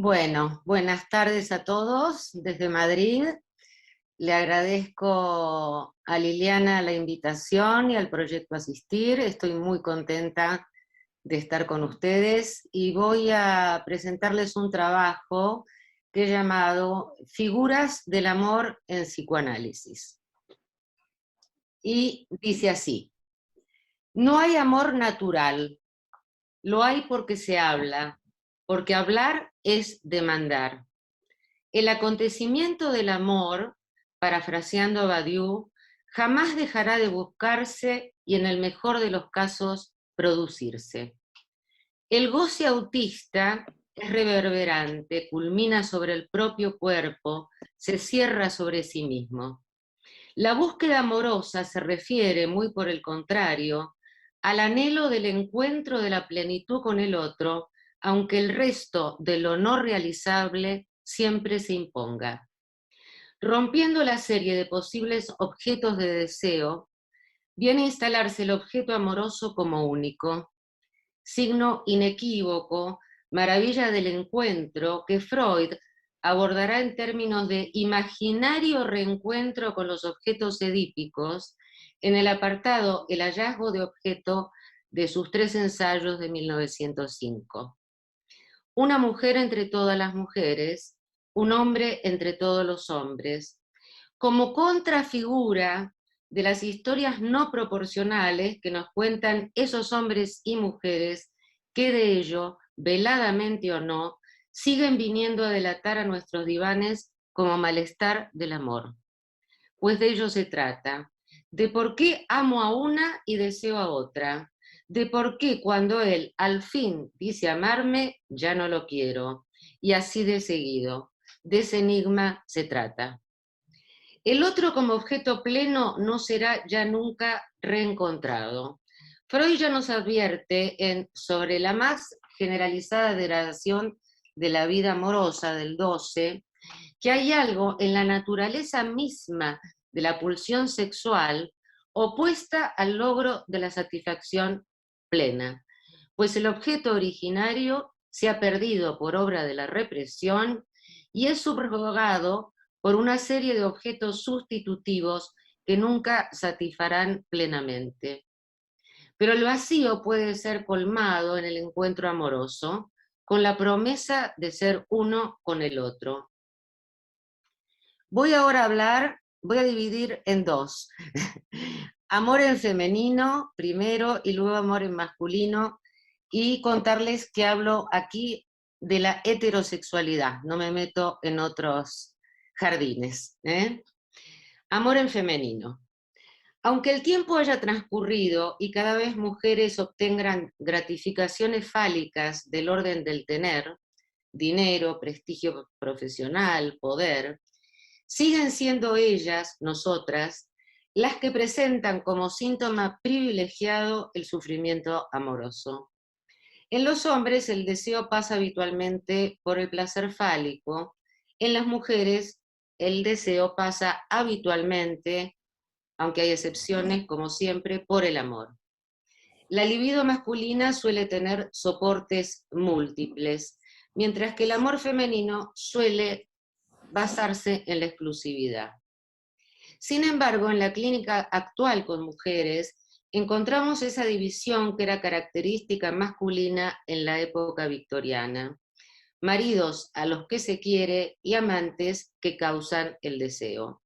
Bueno, buenas tardes a todos desde Madrid. Le agradezco a Liliana la invitación y al proyecto Asistir. Estoy muy contenta de estar con ustedes y voy a presentarles un trabajo que he llamado Figuras del amor en psicoanálisis. Y dice así: no hay amor natural, lo hay porque se habla, porque hablar es demandar. El acontecimiento del amor, parafraseando a Badiou, jamás dejará de buscarse y en el mejor de los casos producirse. El goce autista es reverberante, culmina sobre el propio cuerpo, se cierra sobre sí mismo. La búsqueda amorosa se refiere, muy por el contrario, al anhelo del encuentro de la plenitud con el otro, aunque el resto de lo no realizable siempre se imponga. Rompiendo la serie de posibles objetos de deseo, viene a instalarse el objeto amoroso como único, signo inequívoco, maravilla del encuentro que Freud abordará en términos de imaginario reencuentro con los objetos edípicos en el apartado El hallazgo de objeto de sus 3 ensayos de 1905. Una mujer entre todas las mujeres, un hombre entre todos los hombres, como contrafigura de las historias no proporcionales que nos cuentan esos hombres y mujeres que de ello, veladamente o no, siguen viniendo a delatar a nuestros divanes como malestar del amor. Pues de ello se trata, de por qué amo a una y deseo a otra, de por qué cuando él al fin dice amarme, ya no lo quiero, y así de seguido. De ese enigma se trata. El otro como objeto pleno no será ya nunca reencontrado. Freud ya nos advierte sobre la más generalizada degradación de la vida amorosa del 12, que hay algo en la naturaleza misma de la pulsión sexual opuesta al logro de la satisfacción plena, pues el objeto originario se ha perdido por obra de la represión y es subrogado por una serie de objetos sustitutivos que nunca satisfarán plenamente. Pero el vacío puede ser colmado en el encuentro amoroso con la promesa de ser uno con el otro. Voy ahora a hablar, voy a dividir en dos. Amor en femenino primero y luego amor en masculino, y contarles que hablo aquí de la heterosexualidad, no me meto en otros jardines. Amor en femenino. Aunque el tiempo haya transcurrido y cada vez mujeres obtengan gratificaciones fálicas del orden del tener, dinero, prestigio profesional, poder, siguen siendo ellas, nosotras, las que presentan como síntoma privilegiado el sufrimiento amoroso. En los hombres el deseo pasa habitualmente por el placer fálico, en las mujeres el deseo pasa habitualmente, aunque hay excepciones, como siempre, por el amor. La libido masculina suele tener soportes múltiples, mientras que el amor femenino suele basarse en la exclusividad. Sin embargo, en la clínica actual con mujeres, encontramos esa división que era característica masculina en la época victoriana. Maridos a los que se quiere y amantes que causan el deseo.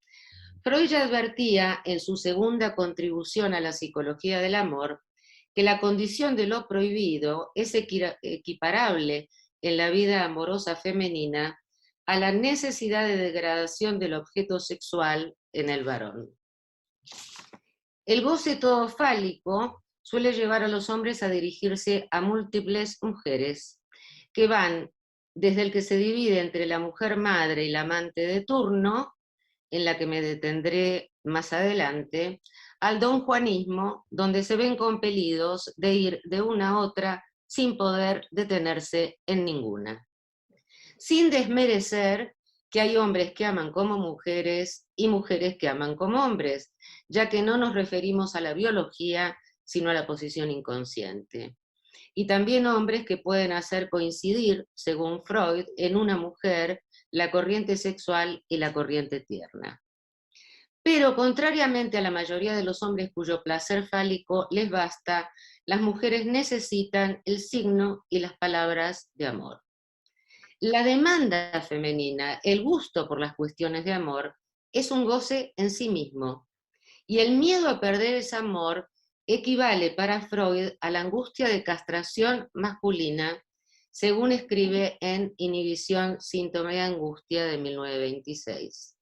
Freud ya advertía en su segunda contribución a la psicología del amor que la condición de lo prohibido es equiparable en la vida amorosa femenina a la necesidad de degradación del objeto sexual en el varón. El goce todo fálico suele llevar a los hombres a dirigirse a múltiples mujeres, que van desde el que se divide entre la mujer madre y la amante de turno, en la que me detendré más adelante, al donjuanismo, donde se ven compelidos de ir de una a otra sin poder detenerse en ninguna. Sin desmerecer que hay hombres que aman como mujeres y mujeres que aman como hombres, ya que no nos referimos a la biología, sino a la posición inconsciente. y también hombres que pueden hacer coincidir, según Freud, en una mujer la corriente sexual y la corriente tierna. Pero contrariamente a la mayoría de los hombres cuyo placer fálico les basta, las mujeres necesitan el signo y las palabras de amor. La demanda femenina, el gusto por las cuestiones de amor, es un goce en sí mismo. Y el miedo a perder ese amor equivale para Freud a la angustia de castración masculina, según escribe en Inhibición, síntoma y angustia de 1926.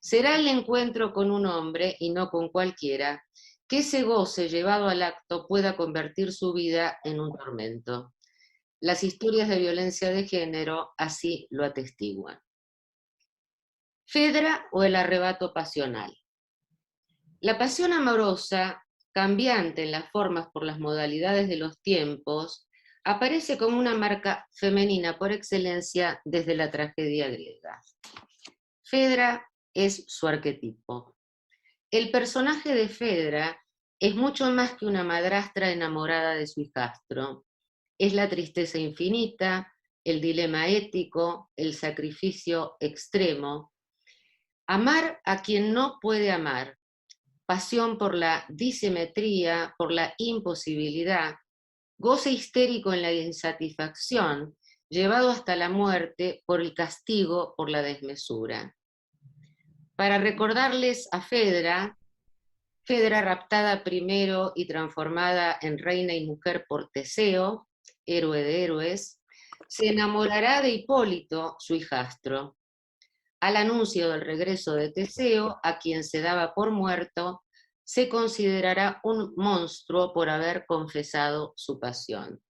Será el encuentro con un hombre, y no con cualquiera, que ese goce llevado al acto pueda convertir su vida en un tormento. Las historias de violencia de género así lo atestiguan. Fedra o el arrebato pasional. La pasión amorosa, cambiante en las formas por las modalidades de los tiempos, aparece como una marca femenina por excelencia desde la tragedia griega. Fedra es su arquetipo. El personaje de Fedra es mucho más que una madrastra enamorada de su hijastro. Es la tristeza infinita, el dilema ético, el sacrificio extremo. Amar a quien no puede amar, pasión por la disimetría, por la imposibilidad, goce histérico en la insatisfacción, llevado hasta la muerte por el castigo, por la desmesura. Para recordarles a Fedra, raptada primero y transformada en reina y mujer por Teseo, héroe de héroes, se enamorará de Hipólito, su hijastro. Al anuncio del regreso de Teseo, a quien se daba por muerto, se considerará un monstruo por haber confesado su pasión.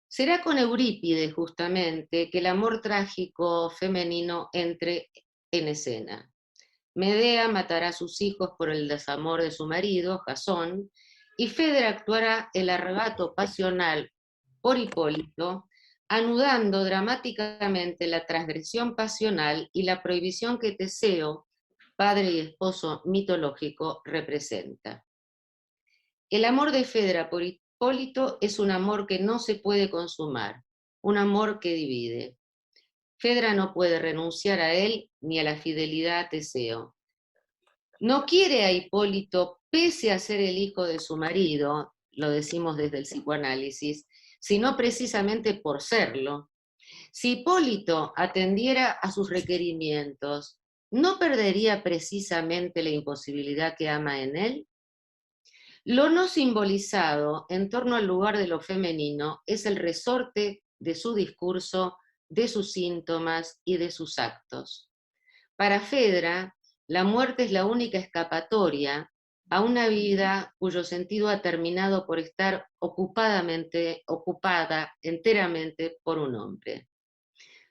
Será con Eurípides, justamente, que el amor trágico femenino entre en escena. Medea matará a sus hijos por el desamor de su marido, Jasón, y Fedra actuará el arrebato pasional por Hipólito, anudando dramáticamente la transgresión pasional y la prohibición que Teseo, padre y esposo mitológico, representa. El amor de Fedra por Hipólito es un amor que no se puede consumar, un amor que divide. Fedra no puede renunciar a él ni a la fidelidad a Teseo. No quiere a Hipólito pese a ser el hijo de su marido, lo decimos desde el psicoanálisis, sino precisamente por serlo. Si Hipólito atendiera a sus requerimientos, ¿no perdería precisamente la imposibilidad que ama en él? Lo no simbolizado en torno al lugar de lo femenino es el resorte de su discurso, de sus síntomas y de sus actos. Para Fedra, la muerte es la única escapatoria a una vida cuyo sentido ha terminado por estar ocupada enteramente por un hombre.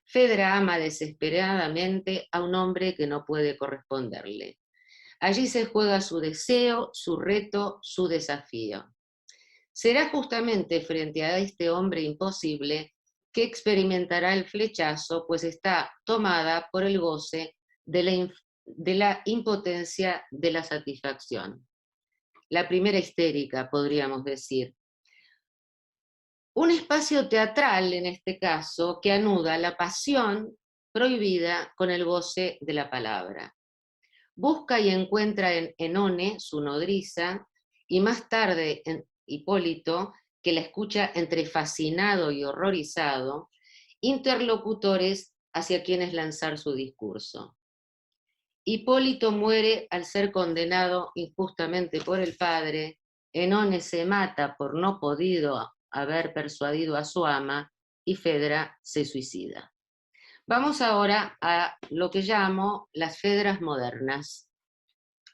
Fedra ama desesperadamente a un hombre que no puede corresponderle. Allí se juega su deseo, su reto, su desafío. Será justamente frente a este hombre imposible que experimentará el flechazo, pues está tomada por el goce de la impotencia de la satisfacción. La primera histérica, podríamos decir. Un espacio teatral, en este caso, que anuda la pasión prohibida con el goce de la palabra. Busca y encuentra en Enone, su nodriza, y más tarde en Hipólito, que la escucha entre fascinado y horrorizado, interlocutores hacia quienes lanzar su discurso. Hipólito muere al ser condenado injustamente por el padre, Enone se mata por no podido haber persuadido a su ama, y Fedra se suicida. Vamos ahora a lo que llamo las Fedras modernas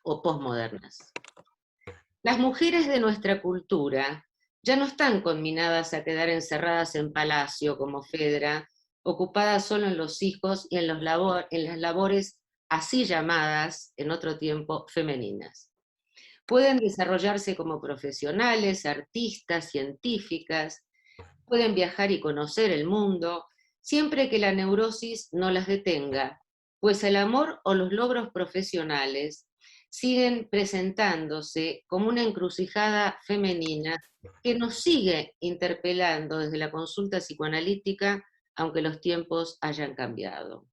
o posmodernas. Las mujeres de nuestra cultura ya no están conminadas a quedar encerradas en palacio como Fedra, ocupadas solo en los hijos y en las labores así llamadas, en otro tiempo, femeninas. Pueden desarrollarse como profesionales, artistas, científicas, pueden viajar y conocer el mundo, siempre que la neurosis no las detenga, pues el amor o los logros profesionales siguen presentándose como una encrucijada femenina que nos sigue interpelando desde la consulta psicoanalítica, aunque los tiempos hayan cambiado.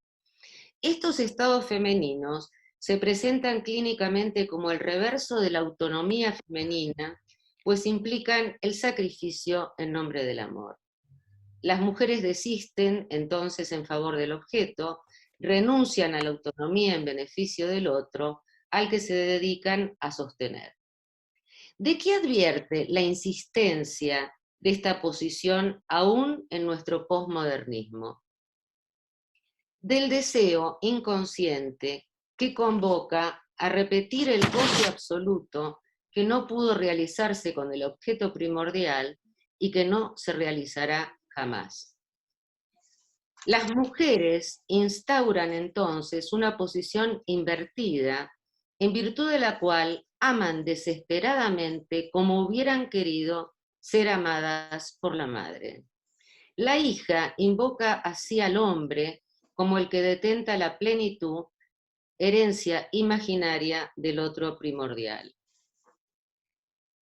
Estos estados femeninos se presentan clínicamente como el reverso de la autonomía femenina, pues implican el sacrificio en nombre del amor. Las mujeres desisten entonces en favor del objeto, renuncian a la autonomía en beneficio del otro, al que se dedican a sostener. ¿De qué advierte la insistencia de esta posición aún en nuestro posmodernismo? Del deseo inconsciente que convoca a repetir el goce absoluto que no pudo realizarse con el objeto primordial y que no se realizará jamás. Las mujeres instauran entonces una posición invertida, en virtud de la cual aman desesperadamente como hubieran querido ser amadas por la madre. La hija invoca así al hombre como el que detenta la plenitud, herencia imaginaria del otro primordial.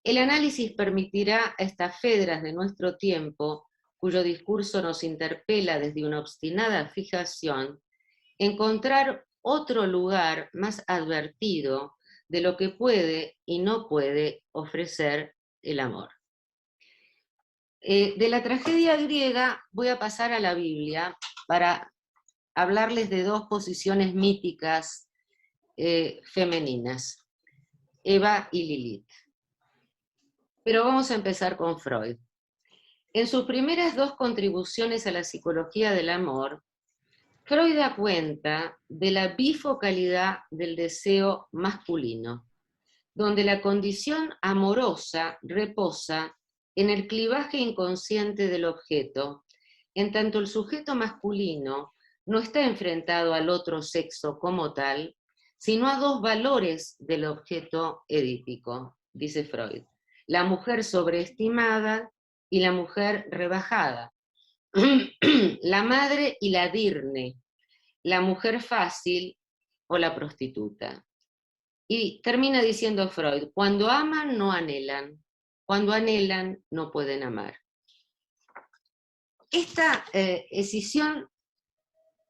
El análisis permitirá a estas fedras de nuestro tiempo, cuyo discurso nos interpela desde una obstinada fijación, encontrar otro lugar más advertido de lo que puede y no puede ofrecer el amor. De la tragedia griega voy a pasar a la Biblia para hablarles de dos posiciones míticas femeninas, Eva y Lilith. Pero vamos a empezar con Freud. En sus primeras dos contribuciones a la psicología del amor, Freud da cuenta de la bifocalidad del deseo masculino, donde la condición amorosa reposa en el clivaje inconsciente del objeto, en tanto el sujeto masculino no está enfrentado al otro sexo como tal, sino a dos valores del objeto edípico, dice Freud: la mujer sobreestimada y la mujer rebajada, la madre y la dirne, la mujer fácil o la prostituta. Y termina diciendo Freud: cuando aman no anhelan, cuando anhelan no pueden amar. Esta escisión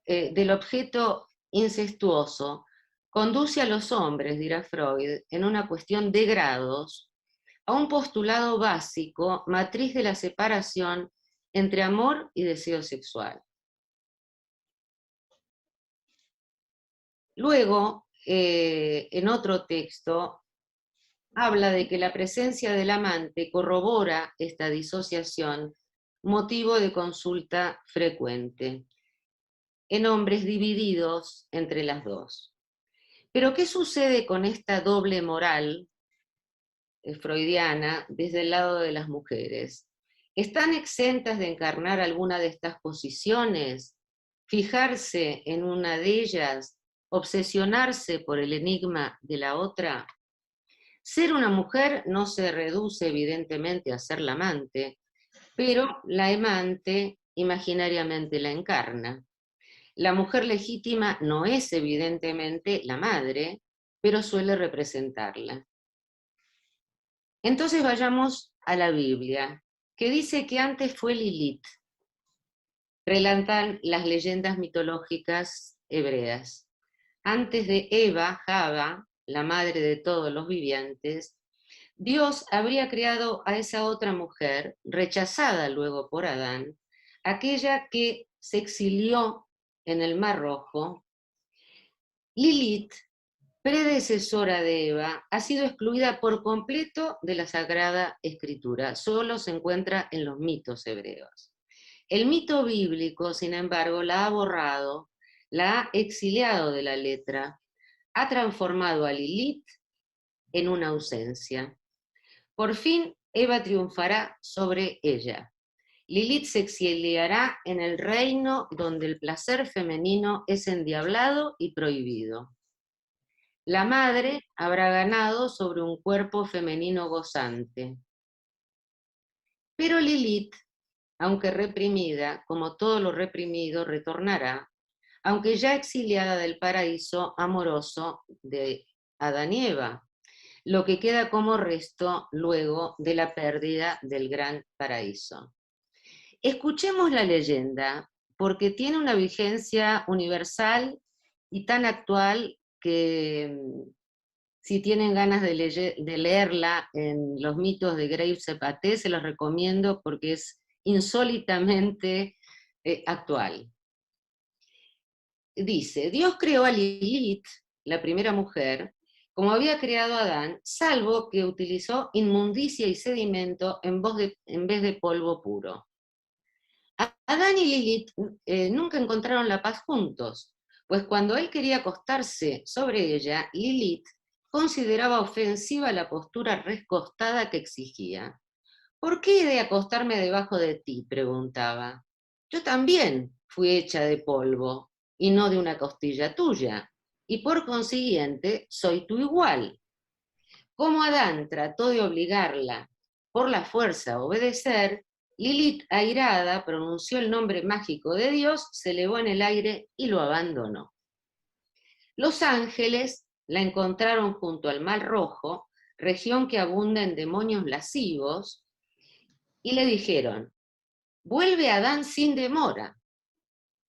del objeto incestuoso conduce a los hombres, dirá Freud, en una cuestión de grados, a un postulado básico, matriz de la separación entre amor y deseo sexual. Luego, en otro texto, habla de que la presencia del amante corrobora esta disociación, motivo de consulta frecuente, en hombres divididos entre las dos. Pero ¿qué sucede con esta doble moral freudiana desde el lado de las mujeres? ¿Están exentas de encarnar alguna de estas posiciones, fijarse en una de ellas, obsesionarse por el enigma de la otra? Ser una mujer no se reduce evidentemente a ser la amante, pero la amante imaginariamente la encarna. La mujer legítima no es evidentemente la madre, pero suele representarla. Entonces vayamos a la Biblia, que dice que antes fue Lilith. Relatan las leyendas mitológicas hebreas. Antes de Eva, Java, la madre de todos los vivientes, Dios habría creado a esa otra mujer, rechazada luego por Adán, aquella que se exilió en el Mar Rojo. Lilith, predecesora de Eva, ha sido excluida por completo de la Sagrada Escritura, solo se encuentra en los mitos hebreos. El mito bíblico, sin embargo, la ha borrado, la ha exiliado de la letra, ha transformado a Lilith en una ausencia. Por fin, Eva triunfará sobre ella. Lilith se exiliará en el reino donde el placer femenino es endiablado y prohibido. La madre habrá ganado sobre un cuerpo femenino gozante. Pero Lilith, aunque reprimida, como todo lo reprimido, retornará, aunque ya exiliada del paraíso amoroso de Adán y Eva, lo que queda como resto luego de la pérdida del gran paraíso. Escuchemos la leyenda, porque tiene una vigencia universal y tan actual que si tienen ganas de leerla en los mitos de Graves Paté, se los recomiendo porque es insólitamente actual. Dice, Dios creó a Lilith, la primera mujer, como había creado a Adán, salvo que utilizó inmundicia y sedimento en vez de polvo puro. Adán y Lilith nunca encontraron la paz juntos, pues cuando él quería acostarse sobre ella, Lilith consideraba ofensiva la postura recostada que exigía. ¿Por qué he de acostarme debajo de ti?, preguntaba. Yo también fui hecha de polvo y no de una costilla tuya, y por consiguiente soy tu igual. Como Adán trató de obligarla por la fuerza a obedecer, Lilith, airada, pronunció el nombre mágico de Dios, se elevó en el aire y lo abandonó. Los ángeles la encontraron junto al Mar Rojo, región que abunda en demonios lascivos, y le dijeron, vuelve a Adán sin demora,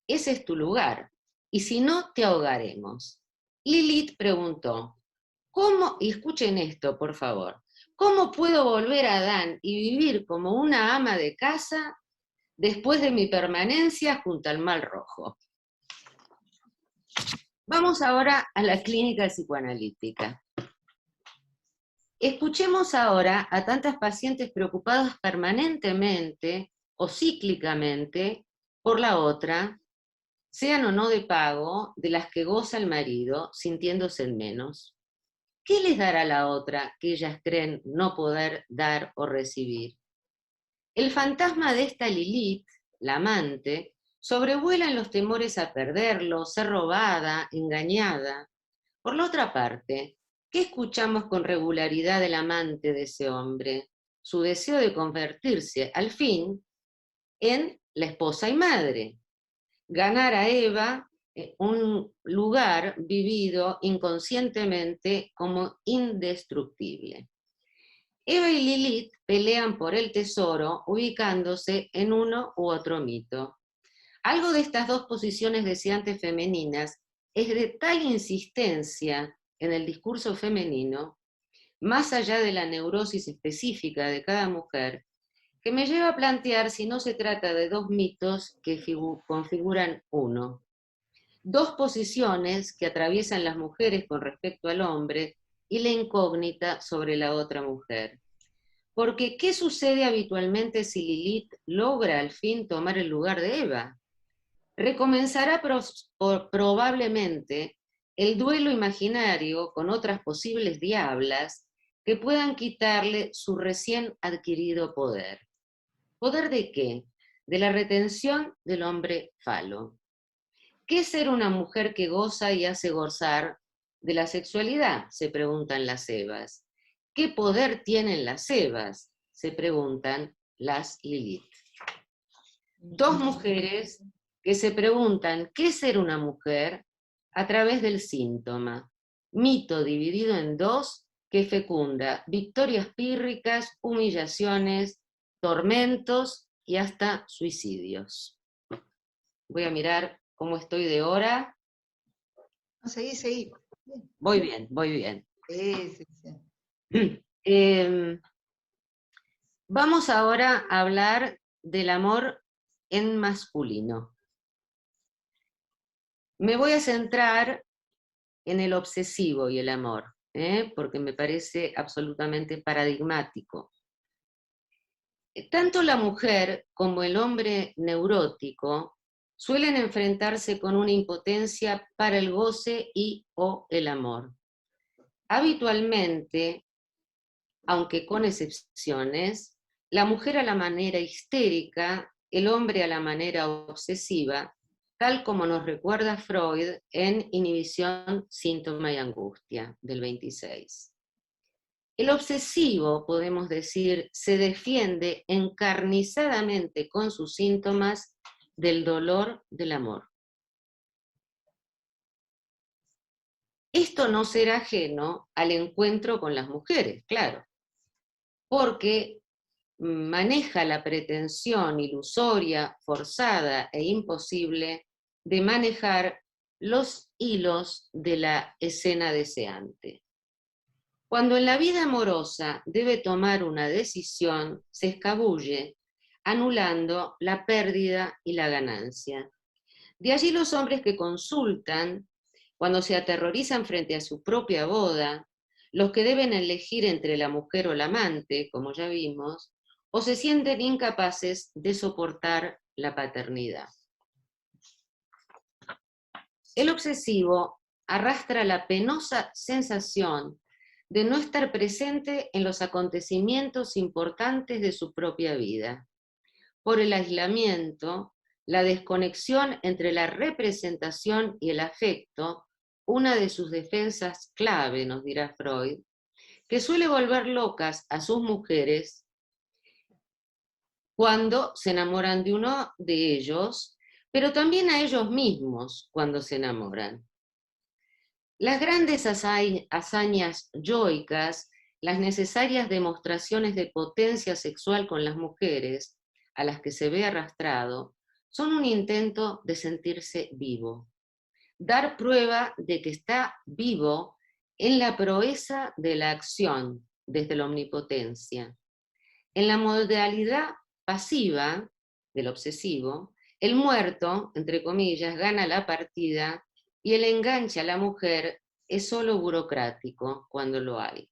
ese es tu lugar, y si no, te ahogaremos. Lilith preguntó, ¿cómo, y escuchen esto, por favor, cómo puedo volver a Adán y vivir como una ama de casa después de mi permanencia junto al Mar Rojo? Vamos ahora a la clínica psicoanalítica. Escuchemos ahora a tantas pacientes preocupadas permanentemente o cíclicamente por la otra, sean o no de pago, de las que goza el marido, sintiéndose en menos. ¿Qué les dará la otra que ellas creen no poder dar o recibir? El fantasma de esta Lilith, la amante, sobrevuela en los temores a perderlo, ser robada, engañada. Por la otra parte, ¿qué escuchamos con regularidad del amante de ese hombre? Su deseo de convertirse, al fin, en la esposa y madre. Ganar a Eva un lugar vivido inconscientemente como indestructible. Eva y Lilith pelean por el tesoro ubicándose en uno u otro mito. Algo de estas dos posiciones deseantes femeninas es de tal insistencia en el discurso femenino, más allá de la neurosis específica de cada mujer, que me lleva a plantear si no se trata de dos mitos que configuran uno. Dos posiciones que atraviesan las mujeres con respecto al hombre y la incógnita sobre la otra mujer. Porque, ¿qué sucede habitualmente si Lilith logra al fin tomar el lugar de Eva? Recomenzará probablemente el duelo imaginario con otras posibles diablas que puedan quitarle su recién adquirido poder. ¿Poder de qué? De la retención del hombre falo. ¿Qué es ser una mujer que goza y hace gozar de la sexualidad?, se preguntan las Evas. ¿Qué poder tienen las Evas?, se preguntan las Lilith. Dos mujeres que se preguntan qué es ser una mujer a través del síntoma. Mito dividido en dos que fecunda victorias pírricas, humillaciones, tormentos y hasta suicidios. Voy a mirar cómo estoy de hora. No, seguí. Voy bien. Sí. Vamos ahora a hablar del amor en masculino. Me voy a centrar en el obsesivo y el amor, porque me parece absolutamente paradigmático. Tanto la mujer como el hombre neurótico suelen enfrentarse con una impotencia para el goce y o el amor. Habitualmente, aunque con excepciones, la mujer a la manera histérica, el hombre a la manera obsesiva, tal como nos recuerda Freud en Inhibición, Síntoma y Angustia, del 26. El obsesivo, podemos decir, se defiende encarnizadamente con sus síntomas del dolor del amor. Esto no será ajeno al encuentro con las mujeres, claro, porque maneja la pretensión ilusoria, forzada e imposible de manejar los hilos de la escena deseante. Cuando en la vida amorosa debe tomar una decisión, se escabulle, anulando la pérdida y la ganancia. De allí los hombres que consultan, cuando se aterrorizan frente a su propia boda, los que deben elegir entre la mujer o el amante, como ya vimos, o se sienten incapaces de soportar la paternidad. El obsesivo arrastra la penosa sensación de no estar presente en los acontecimientos importantes de su propia vida. Por el aislamiento, la desconexión entre la representación y el afecto, una de sus defensas clave, nos dirá Freud, que suele volver locas a sus mujeres cuando se enamoran de uno de ellos, pero también a ellos mismos cuando se enamoran. Las grandes hazañas yoicas, las necesarias demostraciones de potencia sexual con las mujeres, a las que se ve arrastrado, son un intento de sentirse vivo. Dar prueba de que está vivo en la proeza de la acción desde la omnipotencia. En la modalidad pasiva del obsesivo, el muerto, entre comillas, gana la partida y el enganche a la mujer es solo burocrático cuando lo hay.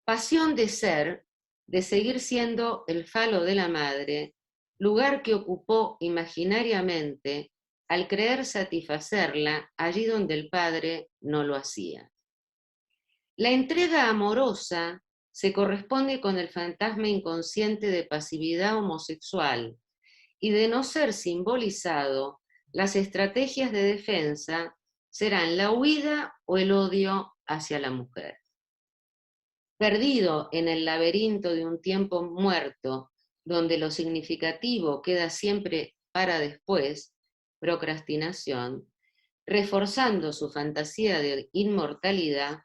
Pasión de ser, de seguir siendo el falo de la madre, lugar que ocupó imaginariamente al creer satisfacerla allí donde el padre no lo hacía. La entrega amorosa se corresponde con el fantasma inconsciente de pasividad homosexual y de no ser simbolizado, las estrategias de defensa serán la huida o el odio hacia la mujer. Perdido en el laberinto de un tiempo muerto, donde lo significativo queda siempre para después, procrastinación, reforzando su fantasía de inmortalidad,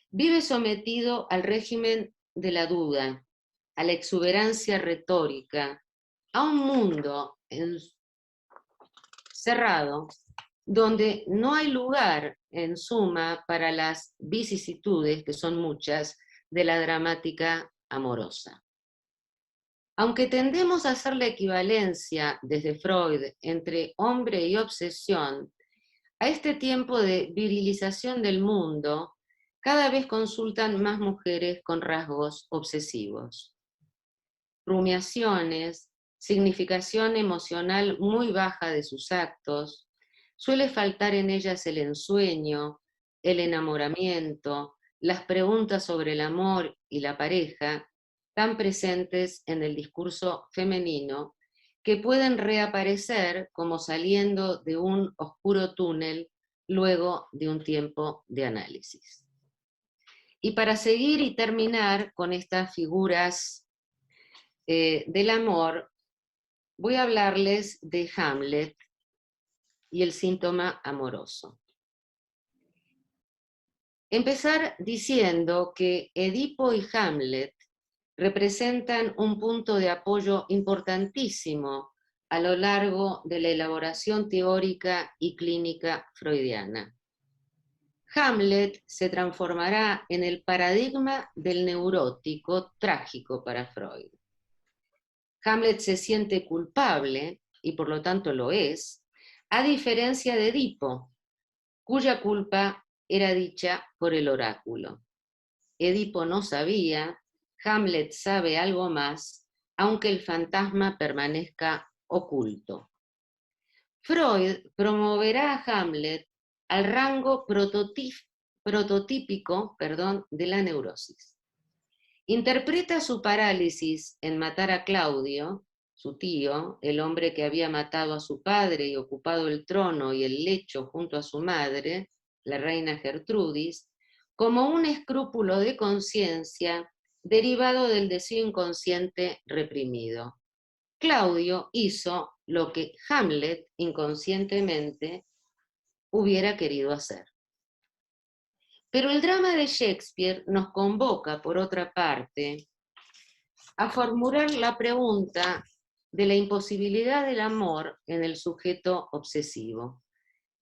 vive sometido al régimen de la duda, a la exuberancia retórica, a un mundo cerrado donde no hay lugar, en suma, para las vicisitudes, que son muchas, de la dramática amorosa. Aunque tendemos a hacer la equivalencia desde Freud entre hombre y obsesión, a este tiempo de virilización del mundo, cada vez consultan más mujeres con rasgos obsesivos. Rumiaciones, significación emocional muy baja de sus actos, suele faltar en ellas el ensueño, el enamoramiento, las preguntas sobre el amor y la pareja, tan presentes en el discurso femenino, que pueden reaparecer como saliendo de un oscuro túnel luego de un tiempo de análisis. Y para seguir y terminar con estas figuras del amor, voy a hablarles de Hamlet y el síntoma amoroso. Empezar diciendo que Edipo y Hamlet representan un punto de apoyo importantísimo a lo largo de la elaboración teórica y clínica freudiana. Hamlet se transformará en el paradigma del neurótico trágico para Freud. Hamlet se siente culpable, y por lo tanto lo es, a diferencia de Edipo, cuya culpa era dicha por el oráculo. Edipo no sabía, Hamlet sabe algo más, aunque el fantasma permanezca oculto. Freud promoverá a Hamlet al rango prototípico de la neurosis. Interpreta su parálisis en matar a Claudio, su tío, el hombre que había matado a su padre y ocupado el trono y el lecho junto a su madre, la reina Gertrudis, como un escrúpulo de conciencia derivado del deseo inconsciente reprimido. Claudio hizo lo que Hamlet inconscientemente hubiera querido hacer. Pero el drama de Shakespeare nos convoca, por otra parte, a formular la pregunta de la imposibilidad del amor en el sujeto obsesivo.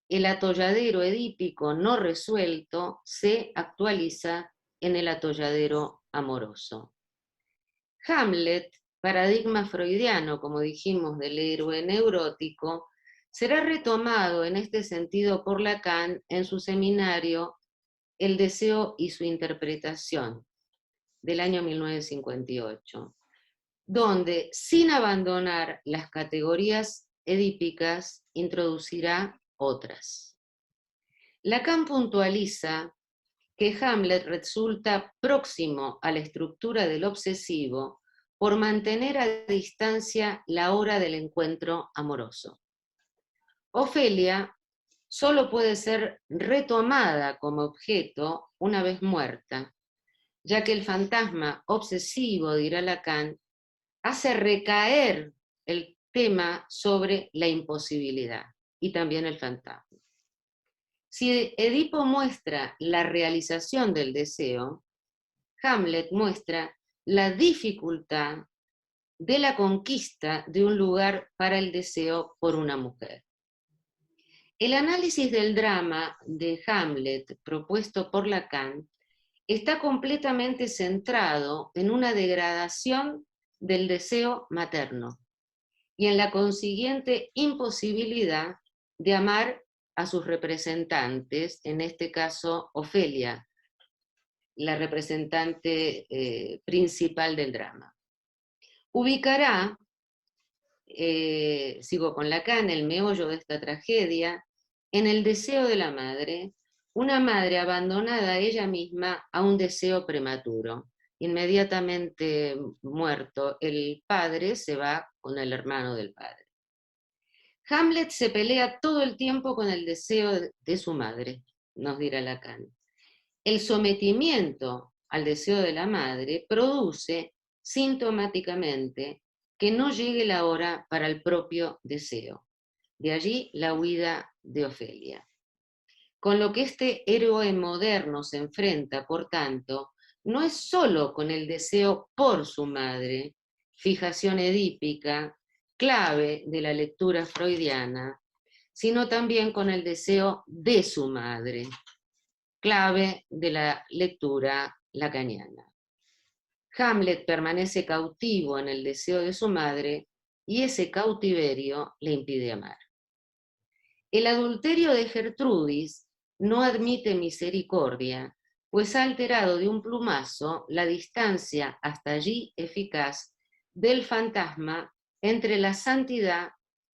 El atolladero edípico no resuelto se actualiza en el atolladero amoroso. Hamlet, paradigma freudiano, como dijimos, del héroe neurótico, será retomado en este sentido por Lacan en su seminario El deseo y su interpretación, del año 1958, donde, sin abandonar las categorías edípicas, introducirá otras. Lacan puntualiza que Hamlet resulta próximo a la estructura del obsesivo por mantener a distancia la hora del encuentro amoroso. Ofelia solo puede ser retomada como objeto una vez muerta, ya que el fantasma obsesivo, dirá Lacan, hace recaer el tema sobre la imposibilidad y también el fantasma. Si Edipo muestra la realización del deseo, Hamlet muestra la dificultad de la conquista de un lugar para el deseo por una mujer. El análisis del drama de Hamlet propuesto por Lacan está completamente centrado en una degradación del deseo materno y en la consiguiente imposibilidad de amar a sus representantes, en este caso Ofelia, la representante principal del drama. Ubicará, sigo con Lacan, el meollo de esta tragedia, en el deseo de la madre, una madre abandonada a ella misma a un deseo prematuro. Inmediatamente muerto el padre, se va con el hermano del padre. Hamlet se pelea todo el tiempo con el deseo de su madre, nos dirá Lacan. El sometimiento al deseo de la madre produce sintomáticamente que no llegue la hora para el propio deseo. De allí la huida de Ofelia. Con lo que este héroe moderno se enfrenta, por tanto, no es solo con el deseo por su madre, fijación edípica, clave de la lectura freudiana, sino también con el deseo de su madre, clave de la lectura lacaniana. Hamlet permanece cautivo en el deseo de su madre y ese cautiverio le impide amar. El adulterio de Gertrudis no admite misericordia, pues ha alterado de un plumazo la distancia hasta allí eficaz del fantasma entre la santidad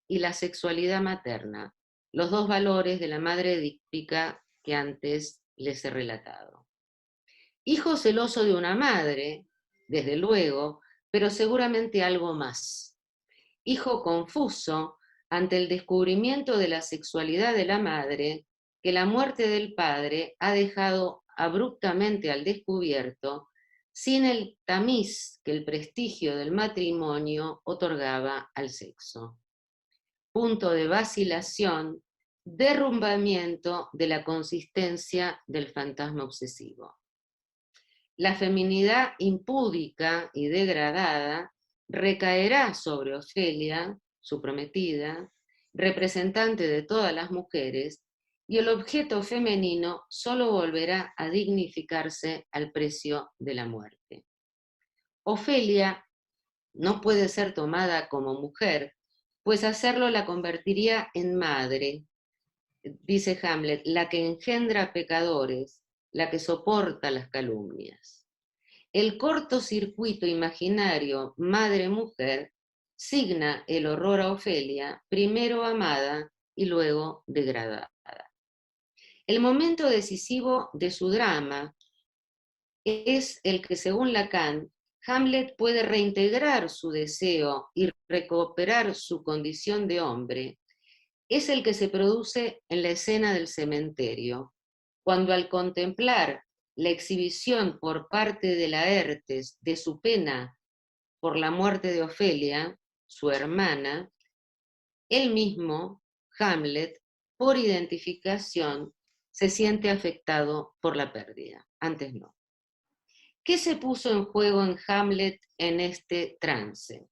y la sexualidad materna, los dos valores de la madre edípica que antes les he relatado. Hijo celoso de una madre, desde luego, pero seguramente algo más. Hijo confuso ante el descubrimiento de la sexualidad de la madre, que la muerte del padre ha dejado abruptamente al descubierto, sin el tamiz que el prestigio del matrimonio otorgaba al sexo. Punto de vacilación, derrumbamiento de la consistencia del fantasma obsesivo. La feminidad impúdica y degradada recaerá sobre Ofelia, su prometida, representante de todas las mujeres, y el objeto femenino solo volverá a dignificarse al precio de la muerte. Ofelia no puede ser tomada como mujer, pues hacerlo la convertiría en madre, dice Hamlet, la que engendra pecadores, la que soporta las calumnias. El cortocircuito imaginario madre-mujer signa el horror a Ofelia, primero amada y luego degradada. El momento decisivo de su drama es el que, según Lacan, Hamlet puede reintegrar su deseo y recuperar su condición de hombre. Es el que se produce en la escena del cementerio, cuando al contemplar la exhibición por parte de Laertes de su pena por la muerte de Ofelia, su hermana, él mismo, Hamlet, por identificación, se siente afectado por la pérdida, antes no. ¿Qué se puso en juego en Hamlet en este trance?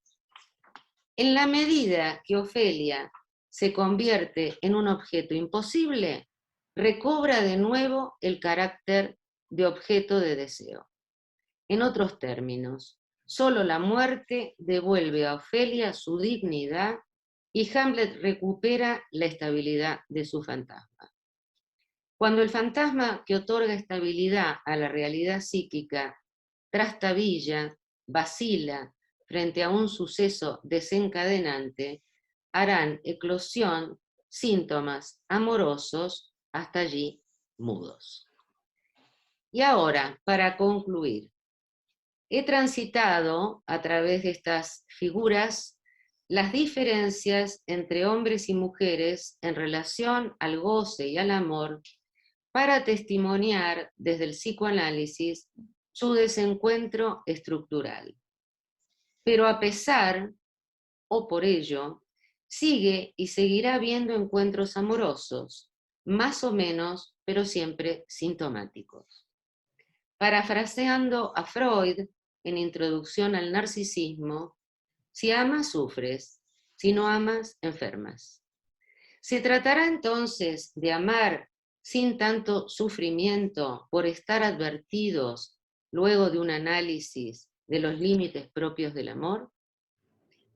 En la medida que Ofelia se convierte en un objeto imposible, recobra de nuevo el carácter de objeto de deseo. En otros términos, solo la muerte devuelve a Ofelia su dignidad y Hamlet recupera la estabilidad de su fantasma. Cuando el fantasma que otorga estabilidad a la realidad psíquica trastabilla, vacila frente a un suceso desencadenante, harán eclosión síntomas amorosos hasta allí mudos. Y ahora, para concluir, he transitado a través de estas figuras las diferencias entre hombres y mujeres en relación al goce y al amor para testimoniar desde el psicoanálisis su desencuentro estructural. Pero a pesar, o por ello, sigue y seguirá habiendo encuentros amorosos, más o menos, pero siempre sintomáticos. Parafraseando a Freud en Introducción al Narcisismo, si amas, sufres, si no amas, enfermas. Se tratará entonces de amar sin tanto sufrimiento por estar advertidos luego de un análisis de los límites propios del amor,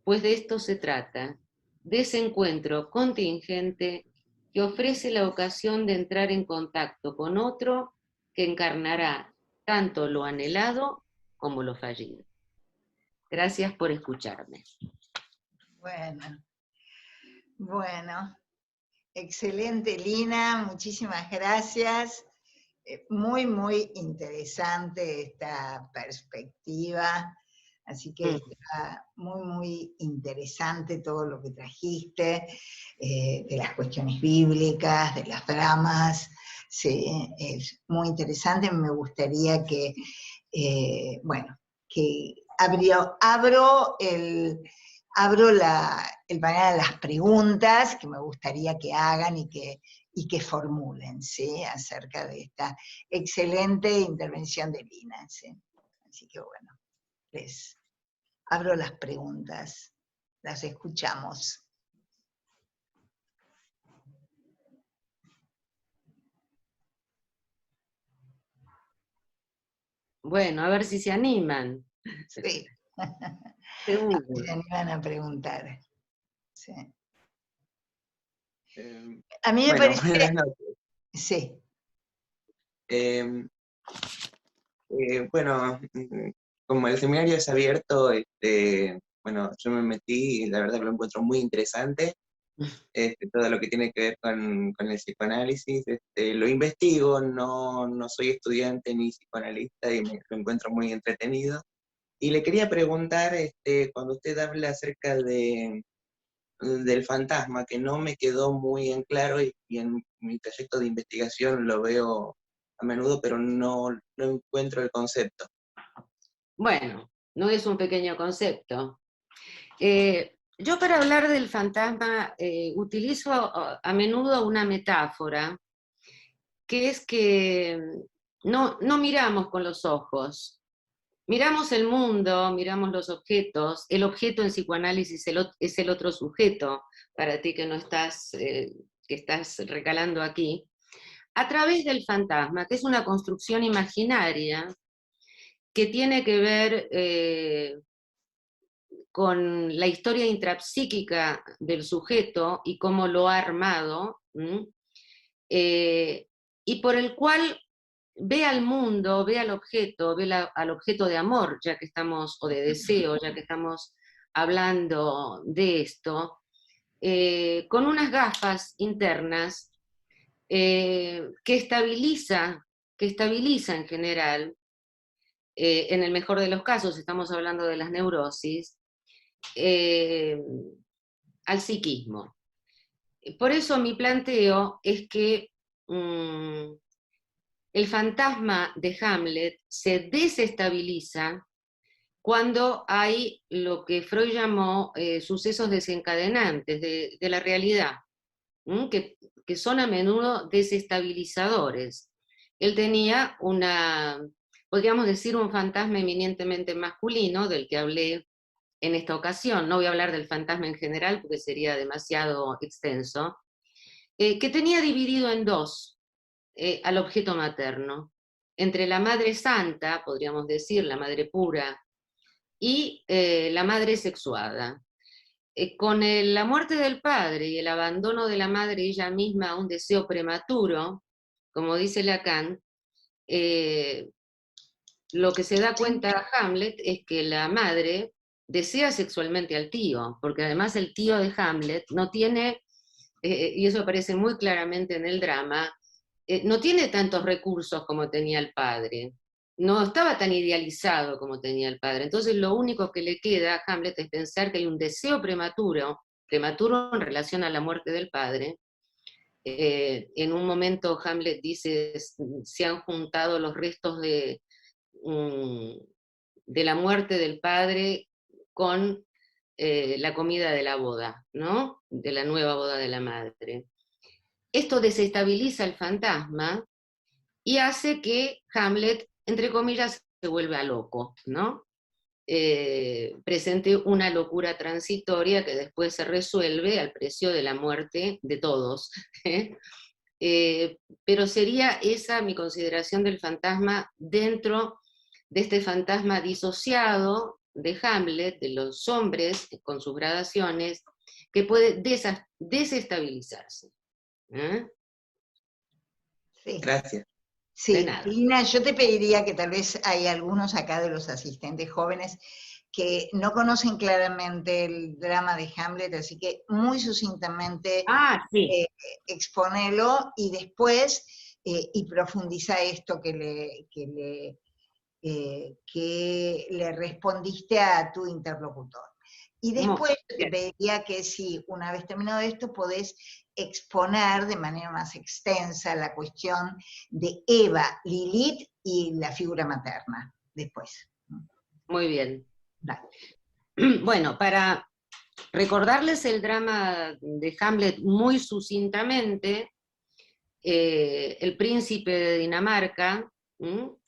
pues de esto se trata, de ese encuentro contingente que ofrece la ocasión de entrar en contacto con otro que encarnará tanto lo anhelado como lo fallido. Gracias por escucharme. Bueno, excelente, Lina, muchísimas gracias. Muy, muy interesante esta perspectiva, así que está muy, muy interesante todo lo que trajiste, de las cuestiones bíblicas, de las dramas, sí, es muy interesante. Me gustaría que, que abro el panel a las preguntas que me gustaría que hagan y que formulen, ¿sí? Acerca de esta excelente intervención de Lina, ¿sí? Así que bueno, les abro las preguntas, las escuchamos. Bueno, a ver si se animan. Sí. Seguro. Se animan a preguntar. Sí. A mí me Bueno, parece... buenas noches. Sí. Bueno, como el seminario es abierto, bueno, yo me metí y la verdad que lo encuentro muy interesante. Todo lo que tiene que ver con el psicoanálisis, lo investigo, no soy estudiante ni psicoanalista y lo encuentro muy entretenido. Y le quería preguntar, cuando usted habla acerca del fantasma, que no me quedó muy en claro y en mi trayecto de investigación lo veo a menudo, pero no encuentro el concepto. Bueno, no es un pequeño concepto. Yo para hablar del fantasma utilizo a menudo una metáfora, que es que no miramos con los ojos, miramos el mundo, miramos los objetos, el objeto en psicoanálisis es el otro sujeto, para ti que no estás, que estás recalando aquí, a través del fantasma, que es una construcción imaginaria que tiene que ver con la historia intrapsíquica del sujeto y cómo lo ha armado, y por el cual ve al mundo, ve al objeto, al objeto de amor, ya que estamos, o de deseo, ya que estamos hablando de esto, con unas gafas internas que estabiliza en general, en el mejor de los casos, estamos hablando de las neurosis, al psiquismo. Por eso mi planteo es que el fantasma de Hamlet se desestabiliza cuando hay lo que Freud llamó sucesos desencadenantes de la realidad, que que son a menudo desestabilizadores. Él tenía podríamos decir, un fantasma eminentemente masculino, del que hablé en esta ocasión. No voy a hablar del fantasma en general porque sería demasiado extenso, que tenía dividido en dos al objeto materno, entre la madre santa, podríamos decir, la madre pura, y la madre sexuada. Con la muerte del padre y el abandono de la madre ella misma a un deseo prematuro, como dice Lacan, lo que se da cuenta Hamlet es que la madre desea sexualmente al tío, porque además el tío de Hamlet no tiene, y eso aparece muy claramente en el drama, no tiene tantos recursos como tenía el padre, no estaba tan idealizado como tenía el padre. Entonces lo único que le queda a Hamlet es pensar que hay un deseo prematuro en relación a la muerte del padre. En un momento Hamlet dice, se han juntado los restos de la muerte del padre con la comida de la boda, ¿no? De la nueva boda de la madre. Esto desestabiliza el fantasma y hace que Hamlet, entre comillas, se vuelva loco, ¿no? Presente una locura transitoria que después se resuelve al precio de la muerte de todos. Pero sería esa mi consideración del fantasma dentro de este fantasma disociado de Hamlet, de los hombres con sus gradaciones, que puede desestabilizarse. Sí. Gracias. Sí, Lina, yo te pediría que tal vez hay algunos acá de los asistentes jóvenes que no conocen claramente el drama de Hamlet, así que muy sucintamente Sí. exponelo y después y profundiza esto que le respondiste a tu interlocutor. Y después te pediría que si una vez terminado esto podés exponer de manera más extensa la cuestión de Eva, Lilith y la figura materna después. Muy bien. Dale. Bueno, para recordarles el drama de Hamlet muy sucintamente, el príncipe de Dinamarca,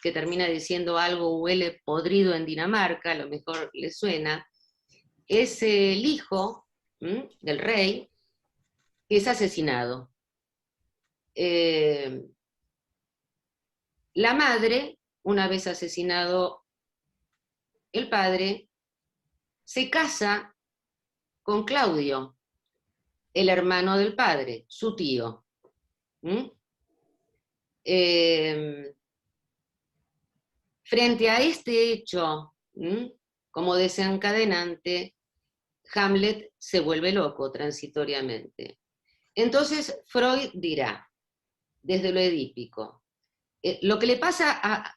que termina diciendo algo huele podrido en Dinamarca, a lo mejor le suena, es el hijo del rey que es asesinado. La madre, una vez asesinado el padre, se casa con Claudio, el hermano del padre, su tío. Frente a este hecho, como desencadenante, Hamlet se vuelve loco transitoriamente. Entonces Freud dirá, desde lo edípico, lo que le pasa a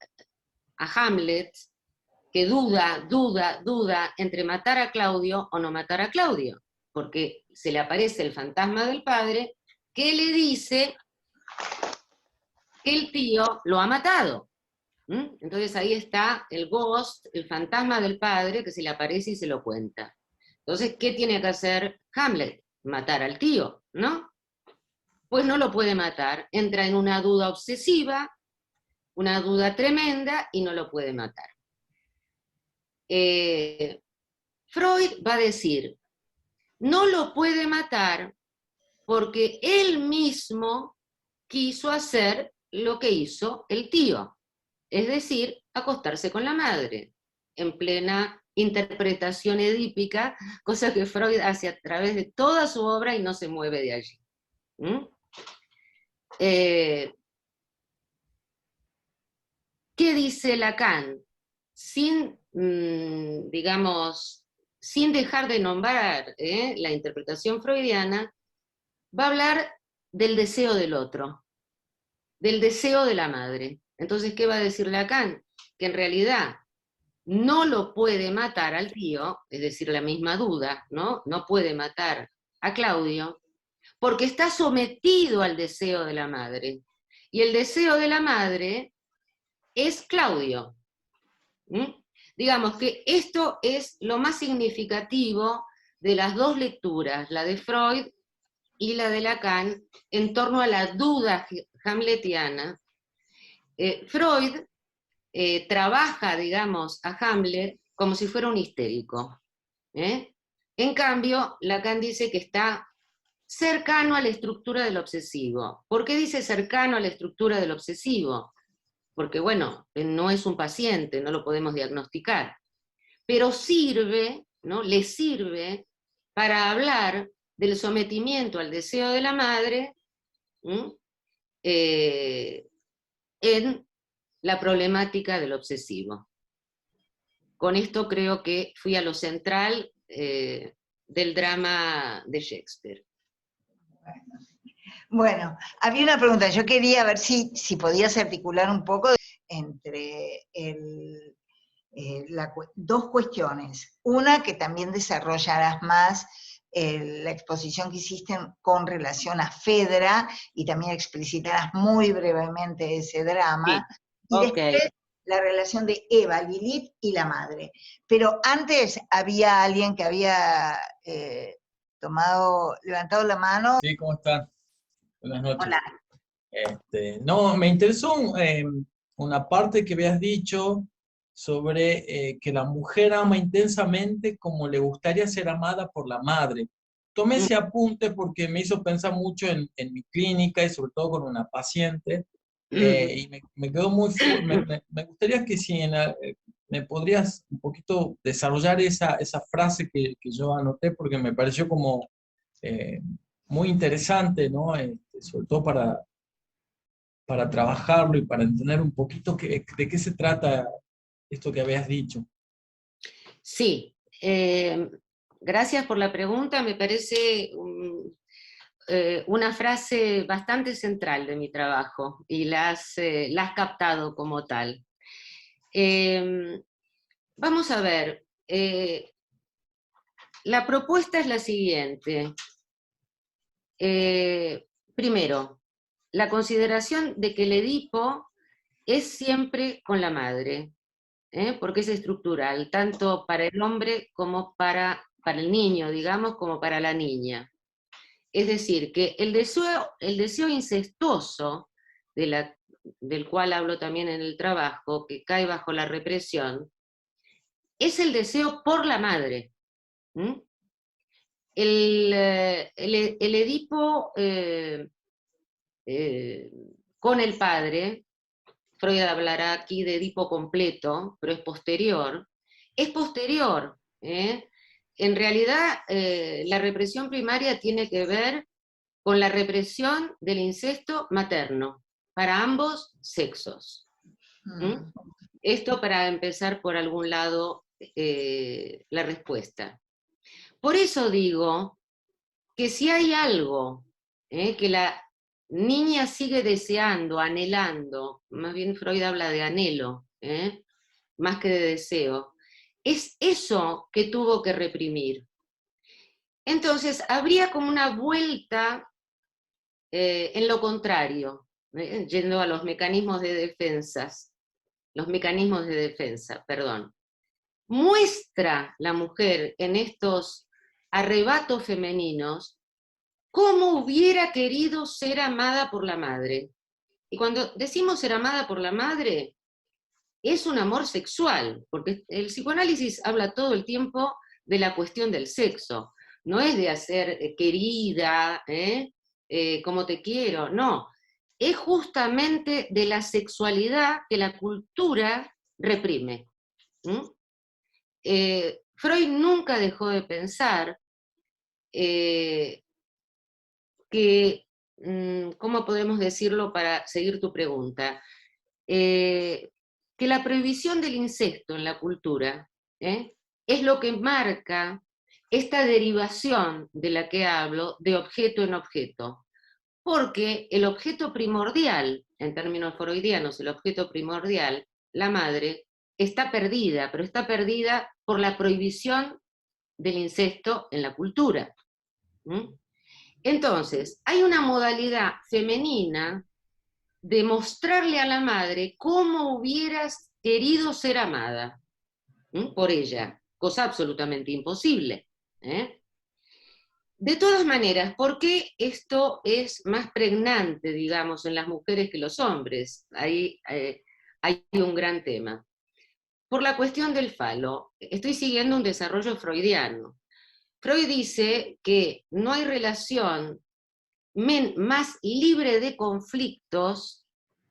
Hamlet, que duda entre matar a Claudio o no matar a Claudio, porque se le aparece el fantasma del padre que le dice que el tío lo ha matado. Entonces ahí está el ghost, el fantasma del padre que se le aparece y se lo cuenta. Entonces, ¿qué tiene que hacer Hamlet? Matar al tío, ¿no? Pues no lo puede matar, entra en una duda obsesiva, una duda tremenda y no lo puede matar. Freud va a decir, no lo puede matar porque él mismo quiso hacer lo que hizo el tío, es decir, acostarse con la madre, en plena interpretación edípica, cosa que Freud hace a través de toda su obra y no se mueve de allí. ¿Qué dice Lacan? Sin, digamos, sin dejar de nombrar la interpretación freudiana, va a hablar del deseo del otro, del deseo de la madre. Entonces, ¿qué va a decir Lacan? Que en realidad no lo puede matar al tío, es decir, la misma duda, ¿no? No puede matar a Claudio, porque está sometido al deseo de la madre. Y el deseo de la madre es Claudio. Digamos que esto es lo más significativo de las dos lecturas, la de Freud y la de Lacan en torno a la duda hamletiana. Freud trabaja, digamos, a Hamlet como si fuera un histérico. En cambio, Lacan dice que está cercano a la estructura del obsesivo. ¿Por qué dice cercano a la estructura del obsesivo? Porque, bueno, no es un paciente, no lo podemos diagnosticar, pero sirve, ¿no? Le sirve para hablar del sometimiento al deseo de la madre en la problemática del obsesivo. Con esto creo que fui a lo central del drama de Shakespeare. Bueno, había una pregunta, yo quería ver si podías articular un poco entre dos cuestiones. Una, que también desarrollarás más la exposición que hiciste con relación a Fedra, y también explicitarás muy brevemente ese drama. Sí. Y después la relación de Eva, Lilith y la madre. Pero antes había alguien que había levantado la mano. Sí, ¿cómo están? Buenas noches. Hola. No, me interesó una parte que habías dicho sobre que la mujer ama intensamente como le gustaría ser amada por la madre. Tomé ese apunte porque me hizo pensar mucho en mi clínica y sobre todo con una paciente, y me quedó muy me gustaría que si me podrías un poquito desarrollar esa frase que yo anoté, porque me pareció como muy interesante, ¿no? Sobre todo para trabajarlo y para entender un poquito de qué se trata esto que habías dicho. Sí, gracias por la pregunta, me parece una frase bastante central de mi trabajo y la has captado como tal. Vamos a ver, la propuesta es la siguiente. Primero, la consideración de que el Edipo es siempre con la madre, porque es estructural, tanto para el hombre como para el niño, digamos, como para la niña. Es decir, que el deseo incestuoso, del cual hablo también en el trabajo, que cae bajo la represión, es el deseo por la madre. El Edipo con el padre, Freud hablará aquí de Edipo completo, pero es posterior. En realidad, la represión primaria tiene que ver con la represión del incesto materno, para ambos sexos. Esto para empezar por algún lado la respuesta. Por eso digo que si hay algo que la niña sigue deseando, anhelando, más bien Freud habla de anhelo, más que de deseo, es eso que tuvo que reprimir. Entonces, habría como una vuelta en lo contrario, yendo a los mecanismos de defensa, perdón. Muestra la mujer en estos arrebatos femeninos cómo hubiera querido ser amada por la madre. Y cuando decimos ser amada por la madre, es un amor sexual, porque el psicoanálisis habla todo el tiempo de la cuestión del sexo. No es de hacer querida, como te quiero, no. Es justamente de la sexualidad que la cultura reprime. Freud nunca dejó de pensar que, ¿cómo podemos decirlo para seguir tu pregunta? Que la prohibición del incesto en la cultura es lo que marca esta derivación de la que hablo de objeto en objeto. Porque el objeto primordial, en términos freudianos, el objeto primordial, la madre, está perdida, pero está perdida por la prohibición del incesto en la cultura. Entonces, hay una modalidad femenina de mostrarle a la madre cómo hubieras querido ser amada por ella, cosa absolutamente imposible. De todas maneras, ¿por qué esto es más pregnante, digamos, en las mujeres que los hombres? Ahí hay un gran tema. Por la cuestión del falo, estoy siguiendo un desarrollo freudiano. Freud dice que no hay relación más libre de conflictos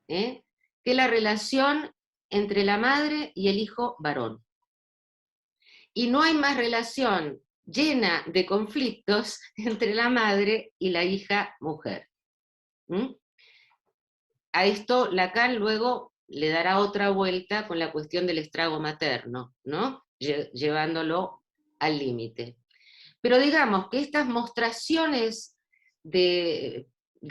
que la relación entre la madre y el hijo varón. Y no hay más relación llena de conflictos entre la madre y la hija mujer. A esto Lacan luego le dará otra vuelta con la cuestión del estrago materno, ¿no? Llevándolo al límite. Pero digamos que estas mostraciones de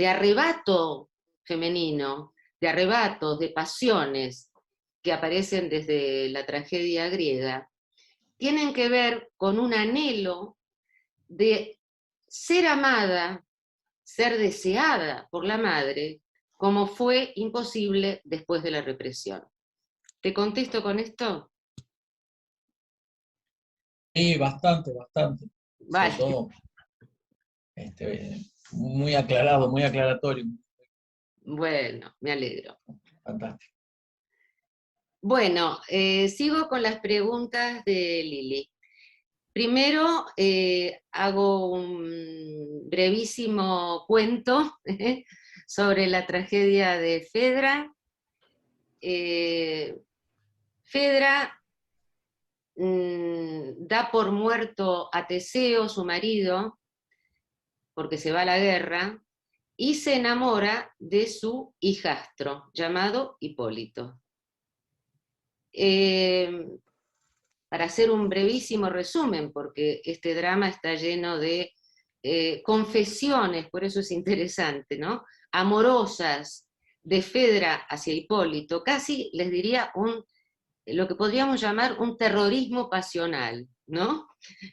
arrebato femenino, de arrebatos, de pasiones que aparecen desde la tragedia griega, tienen que ver con un anhelo de ser amada, ser deseada por la madre, como fue imposible después de la represión. ¿Te contesto con esto? Sí, bastante, bastante. Sobre Vale. todo, muy aclarado, muy aclaratorio. Bueno, me alegro. Fantástico. Bueno, sigo con las preguntas de Lili. Primero, hago un brevísimo cuento sobre la tragedia de Fedra. Fedra da por muerto a Teseo, su marido, porque se va a la guerra, y se enamora de su hijastro, llamado Hipólito. Para hacer un brevísimo resumen, porque este drama está lleno de confesiones, por eso es interesante, ¿no? Amorosas de Fedra hacia Hipólito, casi les diría lo que podríamos llamar un terrorismo pasional, ¿no?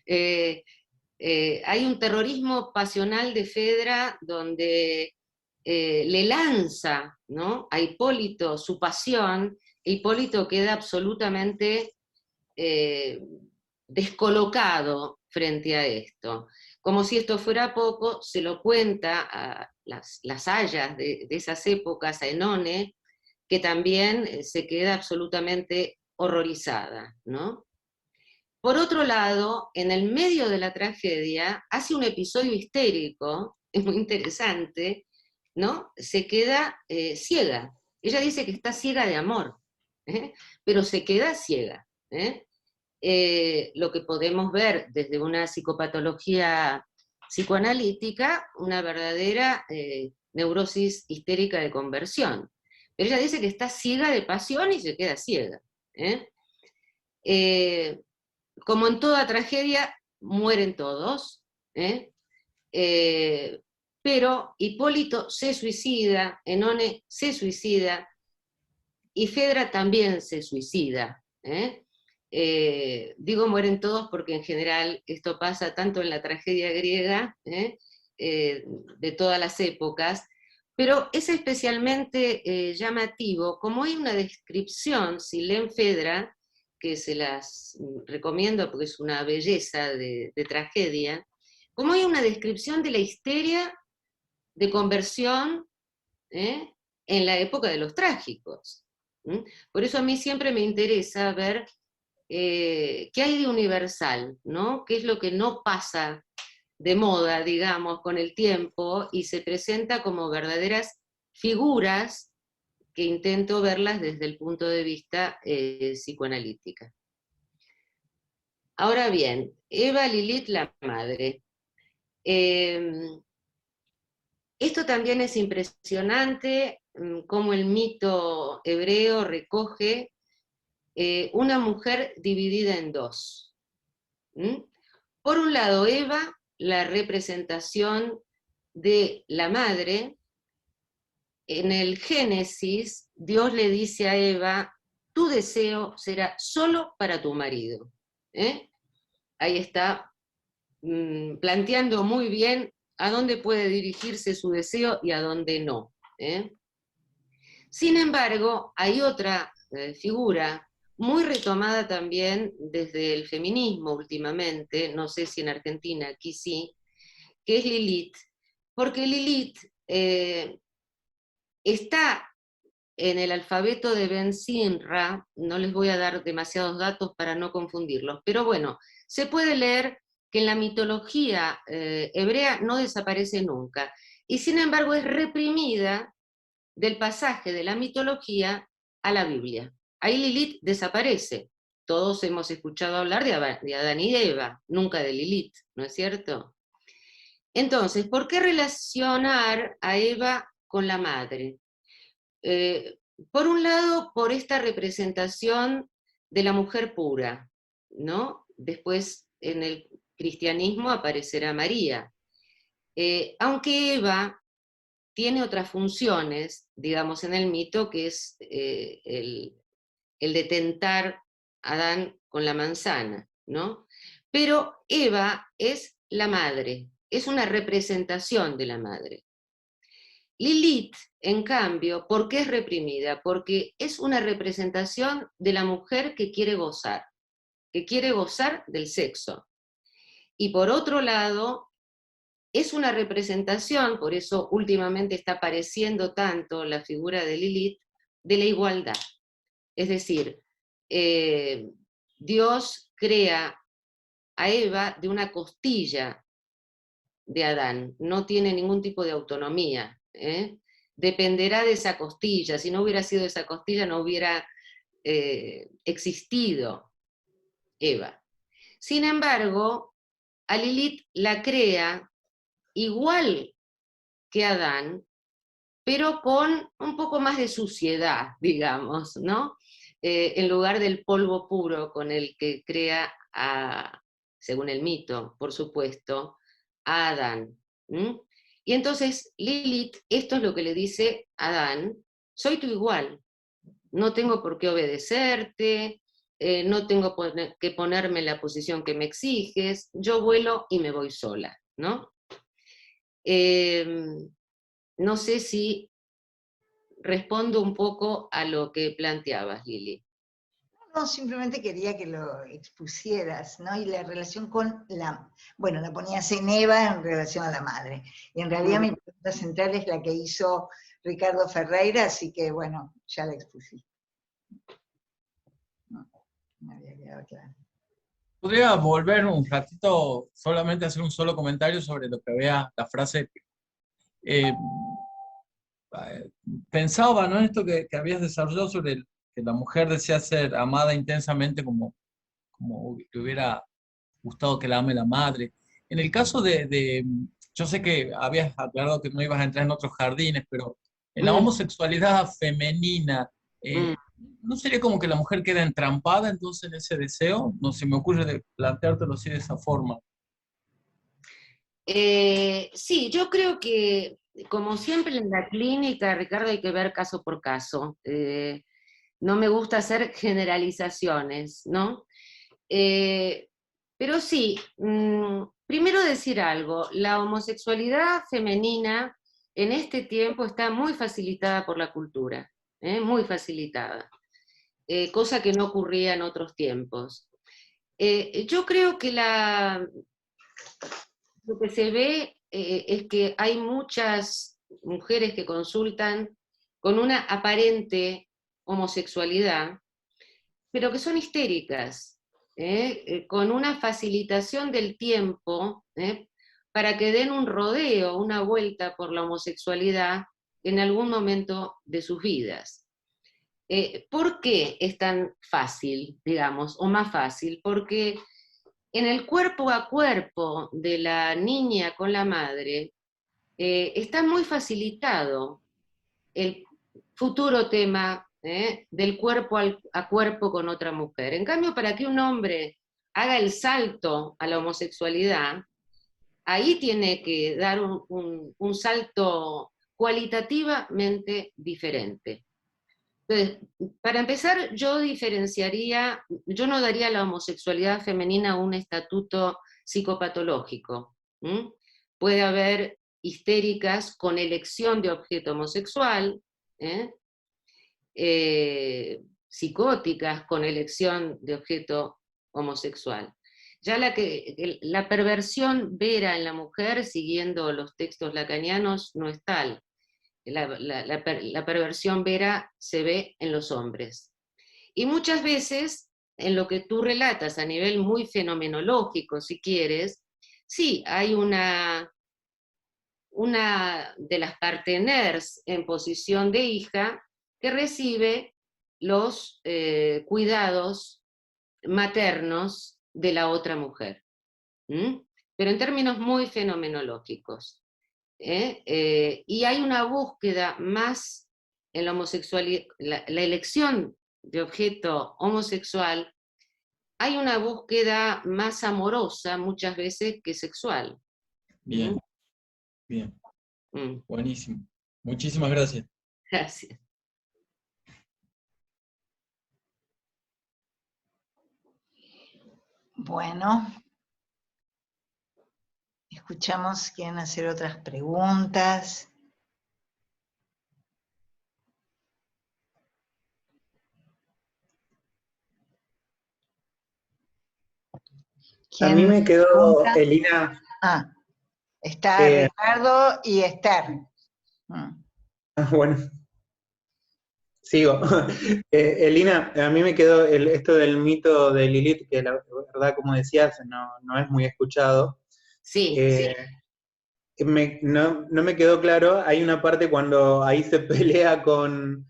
Hay un terrorismo pasional de Fedra donde le lanza, ¿no?, a Hipólito su pasión, e Hipólito queda absolutamente descolocado frente a esto. Como si esto fuera poco, se lo cuenta a las hayas de esas épocas, a Enone, que también se queda absolutamente horrorizada, ¿no? Por otro lado, en el medio de la tragedia, hace un episodio histérico, es muy interesante, ¿no? Se queda ciega. Ella dice que está ciega de amor, pero se queda ciega. Lo que podemos ver desde una psicopatología psicoanalítica, una verdadera neurosis histérica de conversión. Pero ella dice que está ciega de pasión y se queda ciega. Como en toda tragedia, mueren todos, pero Hipólito se suicida, Enone se suicida, y Fedra también se suicida. Digo mueren todos porque en general esto pasa tanto en la tragedia griega, de todas las épocas, pero es especialmente llamativo, como hay una descripción, si leen Fedra, que se las recomiendo porque es una belleza de tragedia, como hay una descripción de la histeria de conversión en la época de los trágicos. Por eso a mí siempre me interesa ver qué hay de universal, ¿no? Qué es lo que no pasa de moda, digamos, con el tiempo y se presenta como verdaderas figuras que intento verlas desde el punto de vista psicoanalítica. Ahora bien, Eva Lilith, la madre. Esto también es impresionante, cómo el mito hebreo recoge una mujer dividida en dos. Por un lado, Eva, la representación de la madre. En el Génesis, Dios le dice a Eva, tu deseo será solo para tu marido. Ahí está planteando muy bien a dónde puede dirigirse su deseo y a dónde no. Sin embargo, hay otra figura muy retomada también desde el feminismo últimamente, no sé si en Argentina, aquí sí, que es Lilith, porque Lilith está en el alfabeto de Ben Sinra, no les voy a dar demasiados datos para no confundirlos, pero bueno, se puede leer que en la mitología hebrea no desaparece nunca, y sin embargo es reprimida del pasaje de la mitología a la Biblia. Ahí Lilith desaparece. Todos hemos escuchado hablar de Adán y de Eva, nunca de Lilith, ¿no es cierto? Entonces, ¿por qué relacionar a Eva con la madre? Por un lado, por esta representación de la mujer pura, ¿no? Después en el cristianismo aparecerá María. Aunque Eva tiene otras funciones, digamos, en el mito, que es el de tentar a Adán con la manzana, ¿no? Pero Eva es la madre, es una representación de la madre. Lilith, en cambio, ¿por qué es reprimida? Porque es una representación de la mujer que quiere gozar del sexo. Y por otro lado, es una representación, por eso últimamente está apareciendo tanto la figura de Lilith, de la igualdad. Es decir, Dios crea a Eva de una costilla de Adán, no tiene ningún tipo de autonomía, dependerá de esa costilla, si no hubiera sido esa costilla no hubiera existido Eva. Sin embargo, a Lilith la crea igual que Adán, pero con un poco más de suciedad, digamos, ¿no? En lugar del polvo puro con el que crea, según el mito, por supuesto, a Adán. Y entonces Lilith, esto es lo que le dice a Adán: soy tu igual, no tengo por qué obedecerte, no tengo que ponerme en la posición que me exiges, yo vuelo y me voy sola, ¿no? No sé si respondo un poco a lo que planteabas, Lili. No, simplemente quería que lo expusieras, ¿no? Y la relación con bueno, la ponías en Eva en relación a la madre. Y en realidad mi pregunta central es la que hizo Ricardo Ferreira, así que bueno, ya la expusiste. No, me había quedado claro. Podría volver un ratito, solamente hacer un solo comentario sobre lo que vea la frase. Pensaba, ¿no? Esto que habías desarrollado sobre que la mujer desea ser amada intensamente como le hubiera gustado que la ame la madre. En el caso yo sé que habías aclarado que no ibas a entrar en otros jardines, pero en la homosexualidad femenina, ¿no sería como que la mujer queda entrampada entonces en ese deseo? No se me ocurre de planteártelo así de esa forma. Sí, yo creo que, como siempre en la clínica, Ricardo, hay que ver caso por caso. No me gusta hacer generalizaciones, ¿no? Pero sí, primero decir algo, la homosexualidad femenina en este tiempo está muy facilitada por la cultura, muy facilitada, cosa que no ocurría en otros tiempos. Yo creo que lo que se ve es que hay muchas mujeres que consultan con una aparente homosexualidad, pero que son histéricas, con una facilitación del tiempo, para que den un rodeo, una vuelta por la homosexualidad en algún momento de sus vidas. ¿Por qué es tan fácil, digamos, o más fácil? Porque en el cuerpo a cuerpo de la niña con la madre está muy facilitado el futuro tema del cuerpo a cuerpo con otra mujer. En cambio, para que un hombre haga el salto a la homosexualidad, ahí tiene que dar un salto cualitativamente diferente. Entonces, para empezar, yo no daría a la homosexualidad femenina un estatuto psicopatológico. Puede haber histéricas con elección de objeto homosexual, psicóticas con elección de objeto homosexual. Ya la perversión vera en la mujer, siguiendo los textos lacanianos, no es tal. La perversión vera se ve en los hombres. Y muchas veces, en lo que tú relatas a nivel muy fenomenológico, si quieres, sí, hay una de las parteners en posición de hija que recibe los cuidados maternos de la otra mujer. Pero en términos muy fenomenológicos. Y hay una búsqueda más en la homosexualidad, la elección de objeto homosexual, hay una búsqueda más amorosa muchas veces que sexual. Bien, bien, buenísimo. Muchísimas gracias. Gracias. Bueno, escuchamos, quieren hacer otras preguntas. A mí me quedó, pregunta? Elina. Está Ricardo y Esther. Bueno, sigo. Elina, a mí me quedó esto del mito de Lilith, que la verdad, como decías, no es muy escuchado. Sí, no me quedó claro, hay una parte cuando ahí se pelea con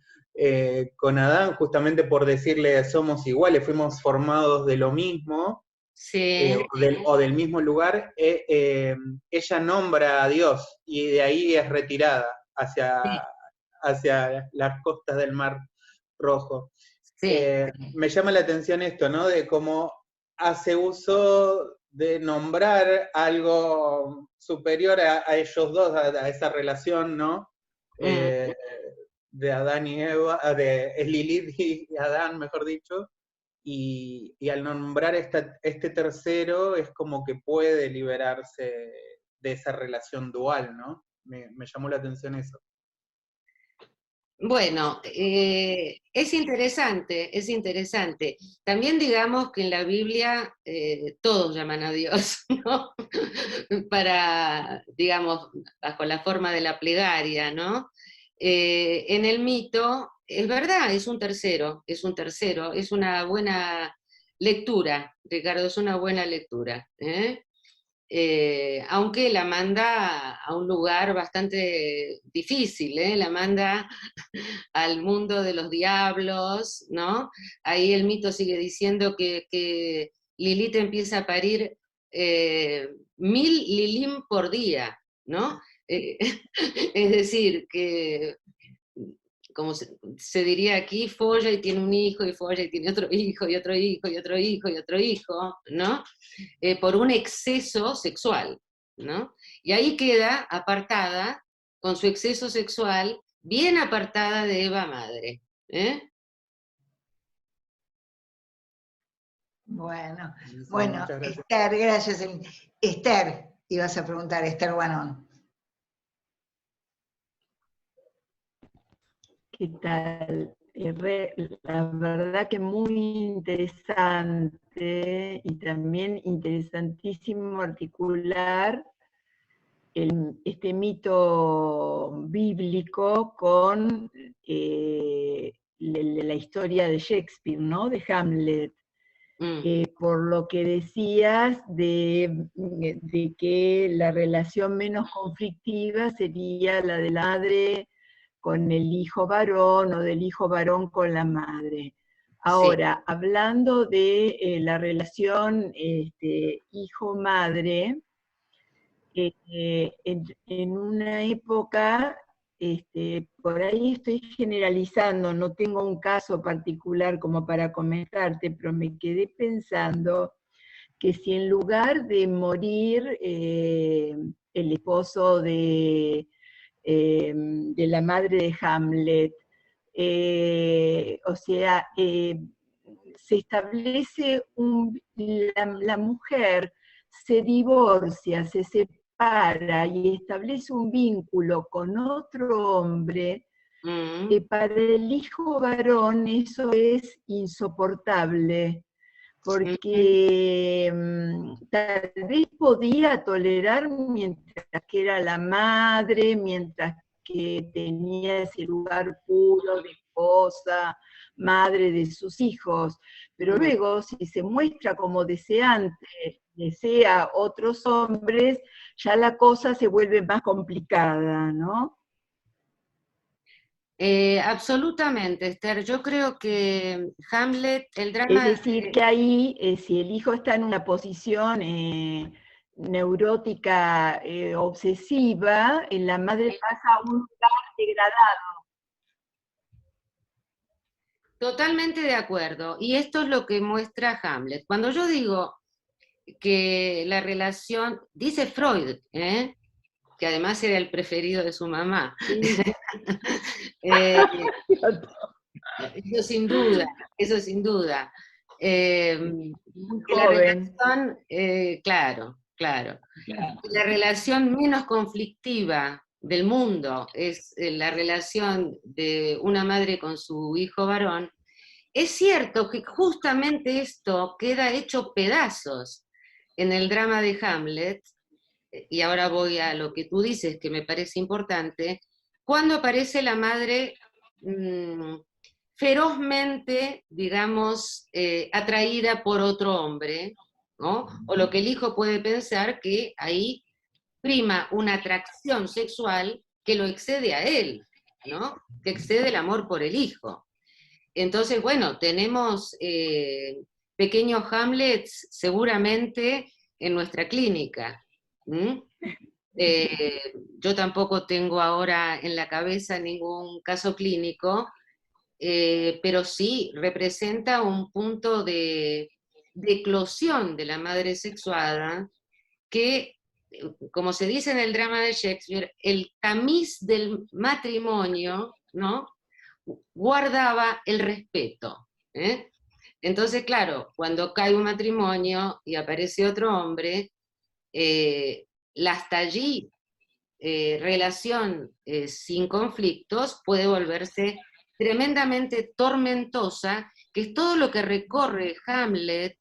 Adán, justamente por decirle somos iguales, fuimos formados de lo mismo, sí. o del mismo lugar. Ella nombra a Dios y de ahí es retirada hacia las costas del Mar Rojo. Sí. Me llama la atención esto, ¿no? De cómo hace uso de nombrar algo superior a ellos dos, a esa relación, ¿no? De Adán y Eva, de Lilith y Adán, mejor dicho, y al nombrar este tercero es como que puede liberarse de esa relación dual, ¿no? Me llamó la atención eso. Bueno, es interesante, es interesante. También digamos que en la Biblia todos llaman a Dios, ¿no? Para, digamos, bajo la forma de la plegaria, ¿no? En el mito, es verdad, es un tercero, es una buena lectura, Ricardo, es una buena lectura, aunque la manda a un lugar bastante difícil, la manda al mundo de los diablos, ¿no? Ahí el mito sigue diciendo que Lilith empieza a parir 1000 Lilim por día, ¿no? Es decir, que como se diría aquí, folla y tiene un hijo, y folla y tiene otro hijo, y otro hijo, y otro hijo, y otro hijo, ¿no? Por un exceso sexual, ¿no? Y ahí queda apartada, con su exceso sexual, bien apartada de Eva madre. Bueno, Muchas gracias. Esther, gracias. Esther, ibas a preguntar, Esther Guanón. ¿Qué tal? La verdad que muy interesante y también interesantísimo articular este mito bíblico con la historia de Shakespeare, ¿no? De Hamlet. Por lo que decías de que la relación menos conflictiva sería la de la madre con el hijo varón o del hijo varón con la madre. Ahora, sí, hablando de la relación hijo-madre, en una época, por ahí estoy generalizando, no tengo un caso particular como para comentarte, pero me quedé pensando que si en lugar de morir el esposo de la madre de Hamlet, o sea, se establece la mujer se divorcia, se separa y establece un vínculo con otro hombre, para el hijo varón eso es insoportable, porque tal vez podía tolerar mientras que era la madre, mientras que tenía ese lugar puro de esposa, madre de sus hijos, pero luego si se muestra como deseante, desea otros hombres, ya la cosa se vuelve más complicada, ¿no? Absolutamente, Esther. Yo creo que Hamlet, el drama... Es decir, que ahí, si el hijo está en una posición neurótica obsesiva, la madre pasa a un lugar degradado. Totalmente de acuerdo. Y esto es lo que muestra Hamlet. Cuando yo digo que la relación, dice Freud, que además era el preferido de su mamá. Sí. Eso sin duda, eso sin duda. Muy Que la joven. relación, claro. La relación menos conflictiva del mundo es la relación de una madre con su hijo varón. Es cierto que justamente esto queda hecho pedazos en el drama de Hamlet, y ahora voy a lo que tú dices, que me parece importante, cuando aparece la madre ferozmente, digamos, atraída por otro hombre, ¿no? O lo que el hijo puede pensar que ahí prima una atracción sexual que lo excede a él, ¿no? Que excede el amor por el hijo. Entonces, bueno, tenemos pequeños Hamlets seguramente en nuestra clínica. Yo tampoco tengo ahora en la cabeza ningún caso clínico, pero sí representa un punto de eclosión de la madre sexuada que, como se dice en el drama de Shakespeare, el tamiz del matrimonio, ¿no?, guardaba el respeto. Entonces, claro, cuando cae un matrimonio y aparece otro hombre, la hasta allí relación sin conflictos puede volverse tremendamente tormentosa, que es todo lo que recorre Hamlet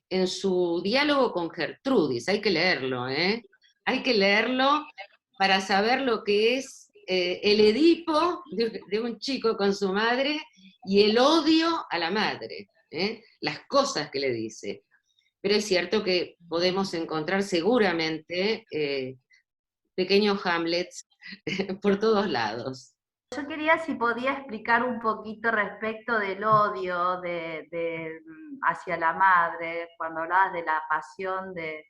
en su diálogo con Gertrudis. Hay que leerlo, hay que leerlo para saber lo que es el Edipo de un chico con su madre y el odio a la madre, las cosas que le dice. Pero es cierto que podemos encontrar seguramente pequeños Hamlets por todos lados. Yo quería si podía explicar un poquito respecto del odio hacia la madre, cuando hablabas de la pasión de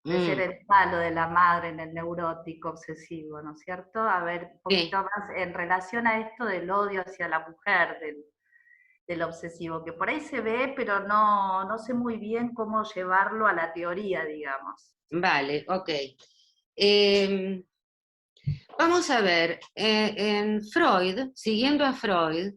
ser el palo de la madre en el neurótico obsesivo, ¿no es cierto? A ver, un poquito más en relación a esto del odio hacia la mujer, del obsesivo, que por ahí se ve, pero no sé muy bien cómo llevarlo a la teoría, digamos. Vale, ok. Vamos a ver, en Freud, siguiendo a Freud,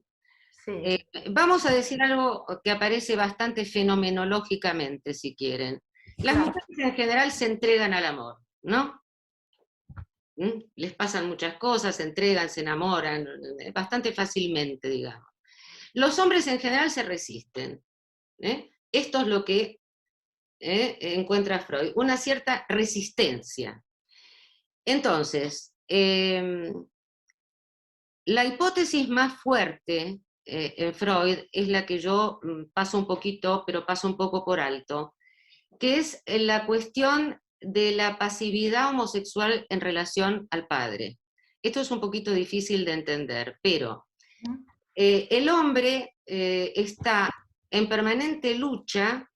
sí. Vamos a decir algo que aparece bastante fenomenológicamente, si quieren. Las mujeres en general se entregan al amor, ¿no? Les pasan muchas cosas, se entregan, se enamoran, bastante fácilmente, digamos. Los hombres en general se resisten. Esto es lo que encuentra Freud, una cierta resistencia. Entonces, la hipótesis más fuerte en Freud es la que yo paso un poquito, pero paso un poco por alto, que es la cuestión de la pasividad homosexual en relación al padre. Esto es un poquito difícil de entender, pero el hombre está en permanente lucha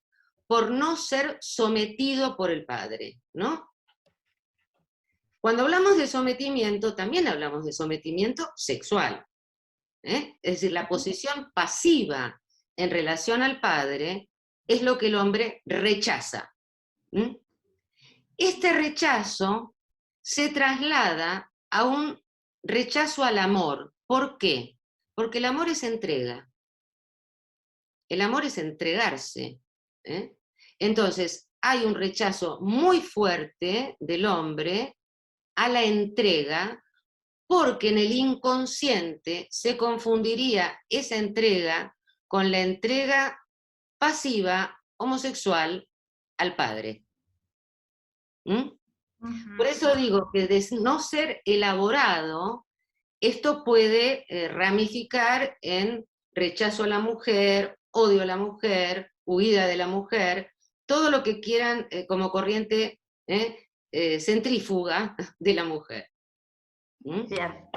por no ser sometido por el padre, ¿no? Cuando hablamos de sometimiento, también hablamos de sometimiento sexual. Es decir, la posición pasiva en relación al padre es lo que el hombre rechaza. Este rechazo se traslada a un rechazo al amor. ¿Por qué? Porque el amor es entrega. El amor es entregarse. Entonces, hay un rechazo muy fuerte del hombre a la entrega, porque en el inconsciente se confundiría esa entrega con la entrega pasiva homosexual al padre. ¿Mm? Ujú. Por eso digo que de no ser elaborado, esto puede ramificar en rechazo a la mujer, odio a la mujer, huida de la mujer, todo lo que quieran como corriente centrífuga de la mujer. ¿Mm? Bien,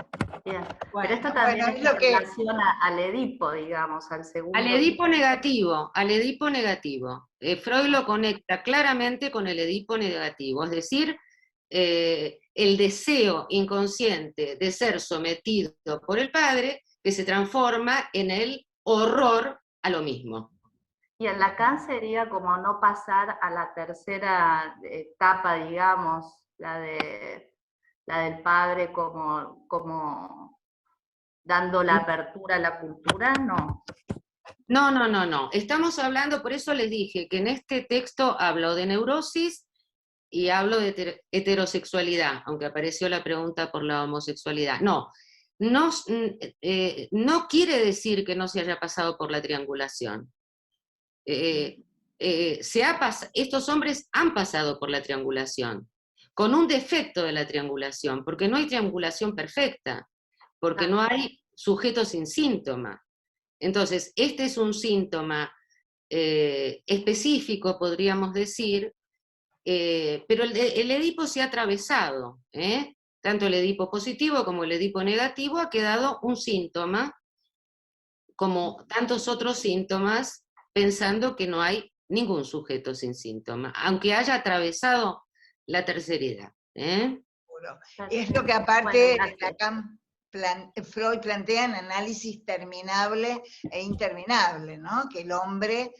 bien. Bueno, Pero esto también bueno, es es lo en que... relación al Edipo, digamos, al segundo Al Edipo Edipo. negativo, al Edipo negativo. Freud lo conecta claramente con el Edipo negativo, es decir, el deseo inconsciente de ser sometido por el padre que se transforma en el horror a lo mismo. Y en Lacan sería como no pasar a la tercera etapa, digamos, la del padre como dando la apertura a la cultura, no. No, no, no, no. Estamos hablando, por eso les dije que en este texto hablo de neurosis y hablo de heterosexualidad, aunque apareció la pregunta por la homosexualidad. No, no, no quiere decir que no se haya pasado por la triangulación. Estos hombres han pasado por la triangulación, con un defecto de la triangulación, porque no hay triangulación perfecta, porque no hay sujeto sin síntoma. Entonces, este es un síntoma específico, podríamos decir, pero el Edipo se ha atravesado, tanto el Edipo positivo como el Edipo negativo ha quedado un síntoma, como tantos otros síntomas, pensando que no hay ningún sujeto sin síntoma, aunque haya atravesado la tercera edad. Es lo que aparte Lacan, Freud plantea en análisis terminable e interminable, ¿no? Que el hombre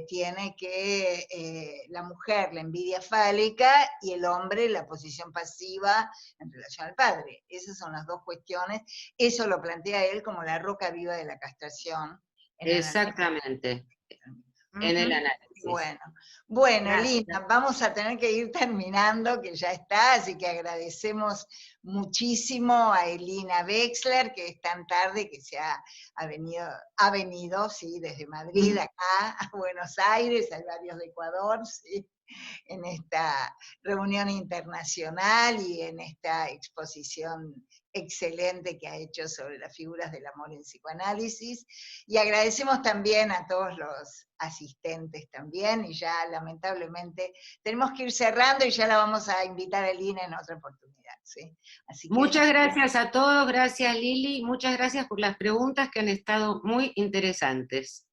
tiene que, la mujer la envidia fálica y el hombre la posición pasiva en relación al padre. Esas son las dos cuestiones. Eso lo plantea él como la roca viva de la castración. Exactamente, en el análisis. Bueno, Lina, vamos a tener que ir terminando, que ya está, así que agradecemos muchísimo a Elina Wexler, que es tan tarde que ha venido sí, desde Madrid acá a Buenos Aires, al barrio de Ecuador, sí, en esta reunión internacional y en esta exposición excelente que ha hecho sobre las figuras del amor en psicoanálisis, y agradecemos también a todos los asistentes también, y ya lamentablemente tenemos que ir cerrando y ya la vamos a invitar a Lina en otra oportunidad. ¿sí? Así que, muchas gracias a todos, gracias Lili, muchas gracias por las preguntas que han estado muy interesantes.